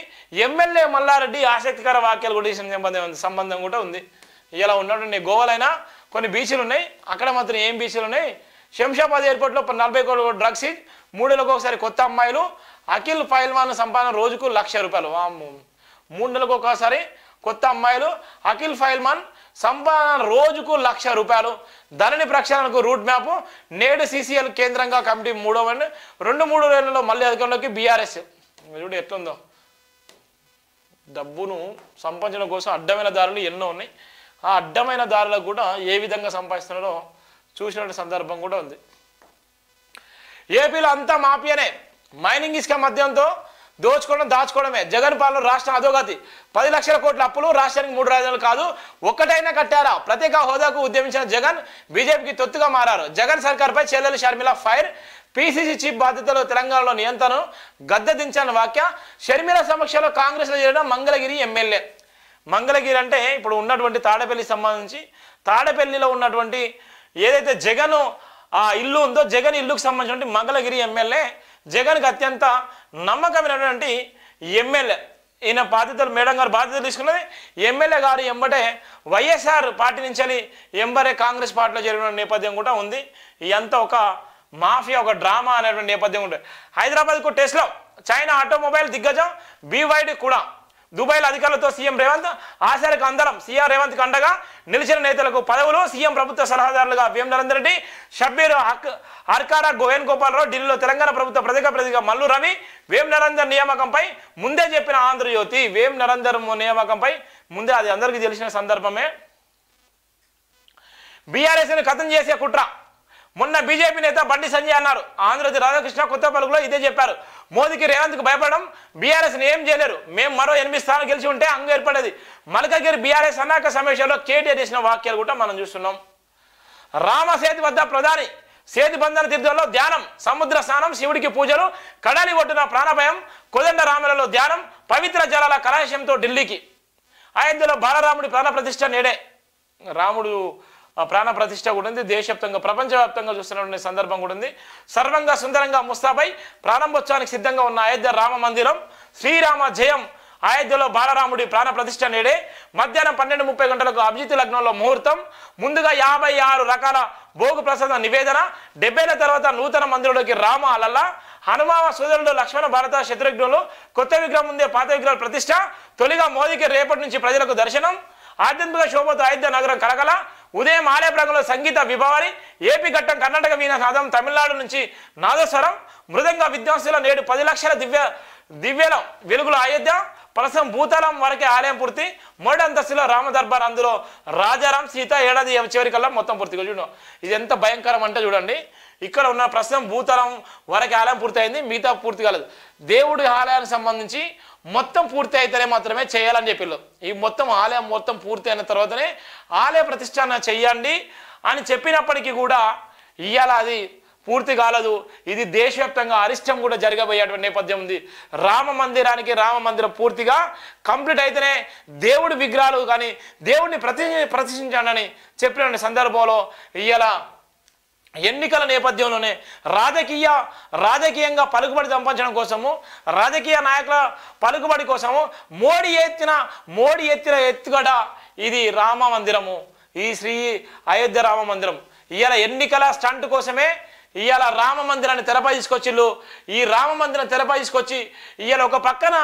ఎమ్మెల్యే మల్లారెడ్డి ఆసక్తికర వ్యాఖ్యలు కూడా ఇచ్చిన సంబంధం కూడా ఉంది. ఇలా ఉన్నటువంటి గోవాలైనా కొన్ని బీచ్లు ఉన్నాయి, అక్కడ మాత్రం ఏం బీచ్లు ఉన్నాయి? శంషాబాద్ ఎయిర్పోర్ట్లో 40 కోట్ల డ్రగ్స్ సీజ్. 3 నెలలకు ఒకసారి కొత్త అమ్మాయిలు. అఖిల్ ఫైల్మాన్ సంపాదన రోజుకు ₹1,00,000. 3 నెలలకు ఒకసారి కొత్త అమ్మాయిలు. అఖిల్ ఫైల్మాన్ సంపాదన రోజుకు ₹1,00,000. ధరణి ప్రక్షాళనకు రూట్ మ్యాప్. నేడు సీసీఎల్ కేంద్రంగా కమిటీ 2-3 ఏళ్లలో మళ్ళీ అధికారంలోకి బీఆర్ఎస్. చూడు ఎట్లుందో. డబ్బును సంపాదించడం కోసం అడ్డమైన దారులు ఎన్నో ఉన్నాయి. ఆ అడ్డమైన దారులకు కూడా ఏ విధంగా సంపాదిస్తున్నారో చూసినటువంటి సందర్భం కూడా ఉంది. ఏపీలో అంతా మాఫియానే. మైనింగ్ ఇసుక మద్యంతో దాచుకోవడమే. జగన్ పాలన రాష్ట్రం అధోగతి. 10 లక్షల కోట్ల అప్పులు. రాష్ట్రానికి 3 రాజధానులు కాదు, ఒక్కటైనా కట్టారా? ప్రత్యేక హోదాకు ఉద్యమించిన జగన్ బీజేపీకి తొత్తుగా మారారు. జగన్ సర్కార్పై చెల్లెలు షర్మిల ఫైర్. పీసీసీ చీఫ్ బాధ్యతలో తెలంగాణలో నియంత్రణను గద్దె దించిన వ్యాఖ్య. షర్మిల సమక్షంలో కాంగ్రెస్లో చేరిన మంగళగిరి ఎమ్మెల్యే. మంగళగిరి అంటే ఇప్పుడు ఉన్నటువంటి తాడేపల్లికి సంబంధించి, తాడేపల్లిలో ఉన్నటువంటి ఏదైతే జగన్ ఇల్లు ఉందో, జగన్ ఇల్లుకు సంబంధించిన మంగళగిరి ఎమ్మెల్యే. జగన్కి అత్యంత నమ్మకమైనటువంటి ఎమ్మెల్యే. ఈయన బాధ్యతలు, మేడం గారు బాధ్యతలు తీసుకున్నది. ఎమ్మెల్యే గారు ఎంబటే వైఎస్ఆర్ పార్టీ నుంచి ఎంబరే కాంగ్రెస్ పార్టీలో జరిగిన నేపథ్యం కూడా ఉంది. ఇదంతా ఒక మాఫియా, ఒక డ్రామా అనేటువంటి నేపథ్యం ఉంటుంది. హైదరాబాద్కు టెస్లా చైనా ఆటోమొబైల్ దిగ్గజం BYD కూడా దుబాయ్లో అధికారులతో సీఎం రేవంత్ ఆశాలకు అందరం. సీఎం రేవంత్కి అండగా నిలిచిన నేతలకు పదవులు. సీఎం ప్రభుత్వ సలహాదారులుగా వేం నరేందర్ రెడ్డి, షబ్బీర్ అర్కారా, గోయన్ గోపాలరావు. ఢిల్లీలో తెలంగాణ ప్రభుత్వ ప్రత్యేక ప్రతినిధిగా మల్లు రవి. వేం నరేందర్ నియామకంపై ముందే చెప్పిన ఆంధ్రజ్యోతి. వేం నరేందర్ నియామకంపై ముందే, అది అందరికీ తెలిసిన సందర్భమే. బీఆర్ఎస్ని ఖతం చేసే కుట్ర. మొన్న బీజేపీ నేత బండి సంజయ్ అన్నారు. ఆంధ్రజ్యోతి రాధాకృష్ణ కొత్త పలుకులో ఇదే చెప్పారు. మోదీకి రేవంత్కి భయపడడం, బీఆర్ఎస్ని ఏం చేయలేరు, మేము మరో 8 స్థానాలు గెలిచి ఉంటే అంగ ఏర్పడేది. మల్కగిరి బీఆర్ఎస్ అన్నాక సమావేశంలో కేటీఆర్ చేసిన వాక్యాలు కూడా మనం చూస్తున్నాం. రామసేతు వద్ద ప్రధాని సేతు బంధన తీర్థంలో ధ్యానం, సముద్ర స్నానం, శివుడికి పూజలు, కడాలి ఒడ్డున ప్రాణభయం, కోదండ రామలలో ధ్యానం, పవిత్ర జలాల కలాశంతో ఢిల్లీకి. అయోధ్యలో బాలరాముడి ప్రాణ ప్రతిష్ఠ నేడే. రాముడు ప్రాణ ప్రతిష్ఠ కూడా ఉంది. దేశవ్యాప్తంగా ప్రపంచవ్యాప్తంగా చూస్తున్నటువంటి సందర్భం కూడా ఉంది. సర్వంగా సుందరంగా ముస్తాబై ప్రారంభోత్సవానికి సిద్ధంగా ఉన్న అయోధ్య రామ మందిరం. శ్రీరామ జయం. అయోధ్యలో బాలరాముడి ప్రాణ ప్రతిష్ఠ నేడే. మధ్యాహ్నం 12:30 గంటలకు అభిజిత్ లగ్నంలో ముహూర్తం. ముందుగా 56 రకాల భోగు ప్రసాద నివేదన. 70 తర్వాత నూతన మందిరంలోకి రామ అలల్ల. హనుమావ సోదరుడు లక్ష్మణ భారత శత్రుఘ్నులు. కొత్త విగ్రహం ముందే పాత విగ్రహాల ప్రతిష్ఠ. తొలిగా మోదీకి రేపటి నుంచి ప్రజలకు దర్శనం. ఆధ్యాత్మిక శోభతో అయోధ్య నగరం కలకల. ఉదయం ఆలయ ప్రాంగణంలో సంగీత విభావరి. ఏపీ ఘట్టం కర్ణాటక వీణానాదం. తమిళనాడు నుంచి నాదస్వరం. మృదంగ విద్వాంసుల నేడు 10 లక్షల దివ్యలం వెలుగుల అయోధ్య. ప్రస్తుతం భూతలం వరకే ఆలయం పూర్తి. మొదటి అంతస్తులో రామ దర్బార్, అందులో రాజారాం సీత. ఏడాది చివరికల్లా మొత్తం పూర్తిగా. చూడండి ఇది ఎంత భయంకరం అంటే చూడండి. ఇక్కడ ఉన్న ప్రస్తుతం భూతలం వరకే ఆలయం పూర్తయింది, మిగతా పూర్తి కాలేదు. దేవుడి ఆలయానికి సంబంధించి మొత్తం పూర్తి అయితేనే మాత్రమే చేయాలని చెప్పిళ్ళు. ఈ మొత్తం ఆలయం మొత్తం పూర్తి అయిన తర్వాతనే ఆలయ ప్రతిష్టాన చెయ్యండి అని చెప్పినప్పటికీ కూడా ఇవాళ అది పూర్తి కాలేదు. ఇది దేశవ్యాప్తంగా అరిష్టం కూడా జరగబోయేటువంటి నేపథ్యం ఉంది. రామ మందిరం పూర్తిగా కంప్లీట్ అయితేనే దేవుడి విగ్రహాలు కానీ దేవుడిని ప్రతిష్ఠించండి చెప్పిన సందర్భంలో ఇవాళ ఎన్నికల నేపథ్యంలోనే రాజకీయంగా పలుకుబడి సంపాదించడం కోసము, రాజకీయ నాయకుల పలుకుబడి కోసము మోడీ ఎత్తిన ఎత్తుగడ ఇది రామ మందిరము, ఈ శ్రీ అయోధ్య రామ మందిరం. ఇవాళ ఎన్నికల స్టంట్ కోసమే ఇవాళ రామ మందిరాన్ని తెరపై తీసుకొచ్చిళ్ళు. ఈ రామ మందిరం తెరపై తీసుకొచ్చి ఇవాళ ఒక పక్కన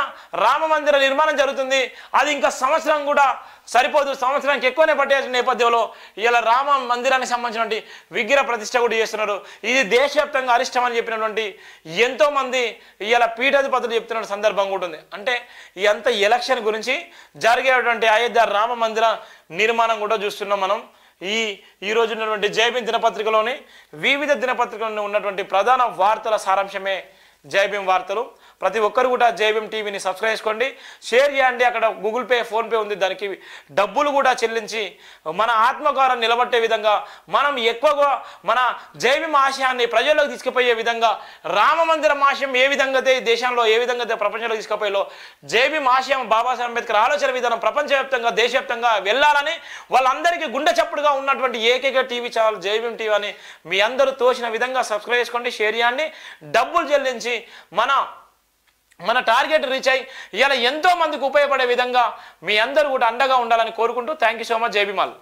రామ మందిర నిర్మాణం జరుగుతుంది. అది ఇంకా సంవత్సరం కూడా సరిపోదు, సంవత్సరానికి ఎక్కువనే పట్టే నేపథ్యంలో ఇవాళ రామ మందిరానికి సంబంధించినటువంటి విగ్రహ ప్రతిష్ట కూడా చేస్తున్నారు. ఇది దేశవ్యాప్తంగా అరిష్టం అని చెప్పినటువంటి ఎంతోమంది ఇవాళ పీఠాధిపతులు చెప్తున్న సందర్భం కూడా ఉంది. అంటే ఈ అంత ఎలక్షన్ గురించి జరిగేటువంటి అయోధ్య రామ మందిర నిర్మాణం కూడా చూస్తున్నాం మనం. ఈ రోజు ఉన్నటువంటి జైభీం దినపత్రికలోని వివిధ దినపత్రికల్లో ఉన్నటువంటి ప్రధాన వార్తల సారాంశమే జైభీం వార్తలు. ప్రతి ఒక్కరు కూడా జైభీం టీవీని సబ్స్క్రైబ్ చేసుకోండి, షేర్ చేయండి. అక్కడ గూగుల్ పే, ఫోన్పే ఉంది, దానికి డబ్బులు కూడా చెల్లించి మన ఆత్మగౌరవం నిలబట్టే విధంగా మనం ఎక్కువగా మన జైభీం ఆశయాన్ని ప్రజల్లోకి తీసుకుపోయే విధంగా, రామ మందిరం ఆశయం ఏ విధంగా అయితే దేశంలో ఏ విధంగా అయితే ప్రపంచంలో తీసుకుపోయేలో జైభీం ఆశయం బాబాసాహెబ్ అంబేద్కర్ ఆలోచన విధానం ప్రపంచవ్యాప్తంగా దేశవ్యాప్తంగా వెళ్ళాలని వాళ్ళందరికీ గుండె చప్పుడుగా ఉన్నటువంటి ఏకైక టీవీ ఛానల్ జైభీం టీవీ అని మీ అందరూ తోచిన విధంగా సబ్స్క్రైబ్ చేసుకోండి, షేర్ చేయండి. డబ్బులు చెల్లించి మన టార్గెట్ రీచ్ అయ్యి ఇలా ఎంతో మందికి ఉపయోగపడే విధంగా మీ అందరూ కూడా అండగా ఉండాలని కోరుకుంటూ థ్యాంక్ యూ సో మచ్. జై భీమ్ ఆల్.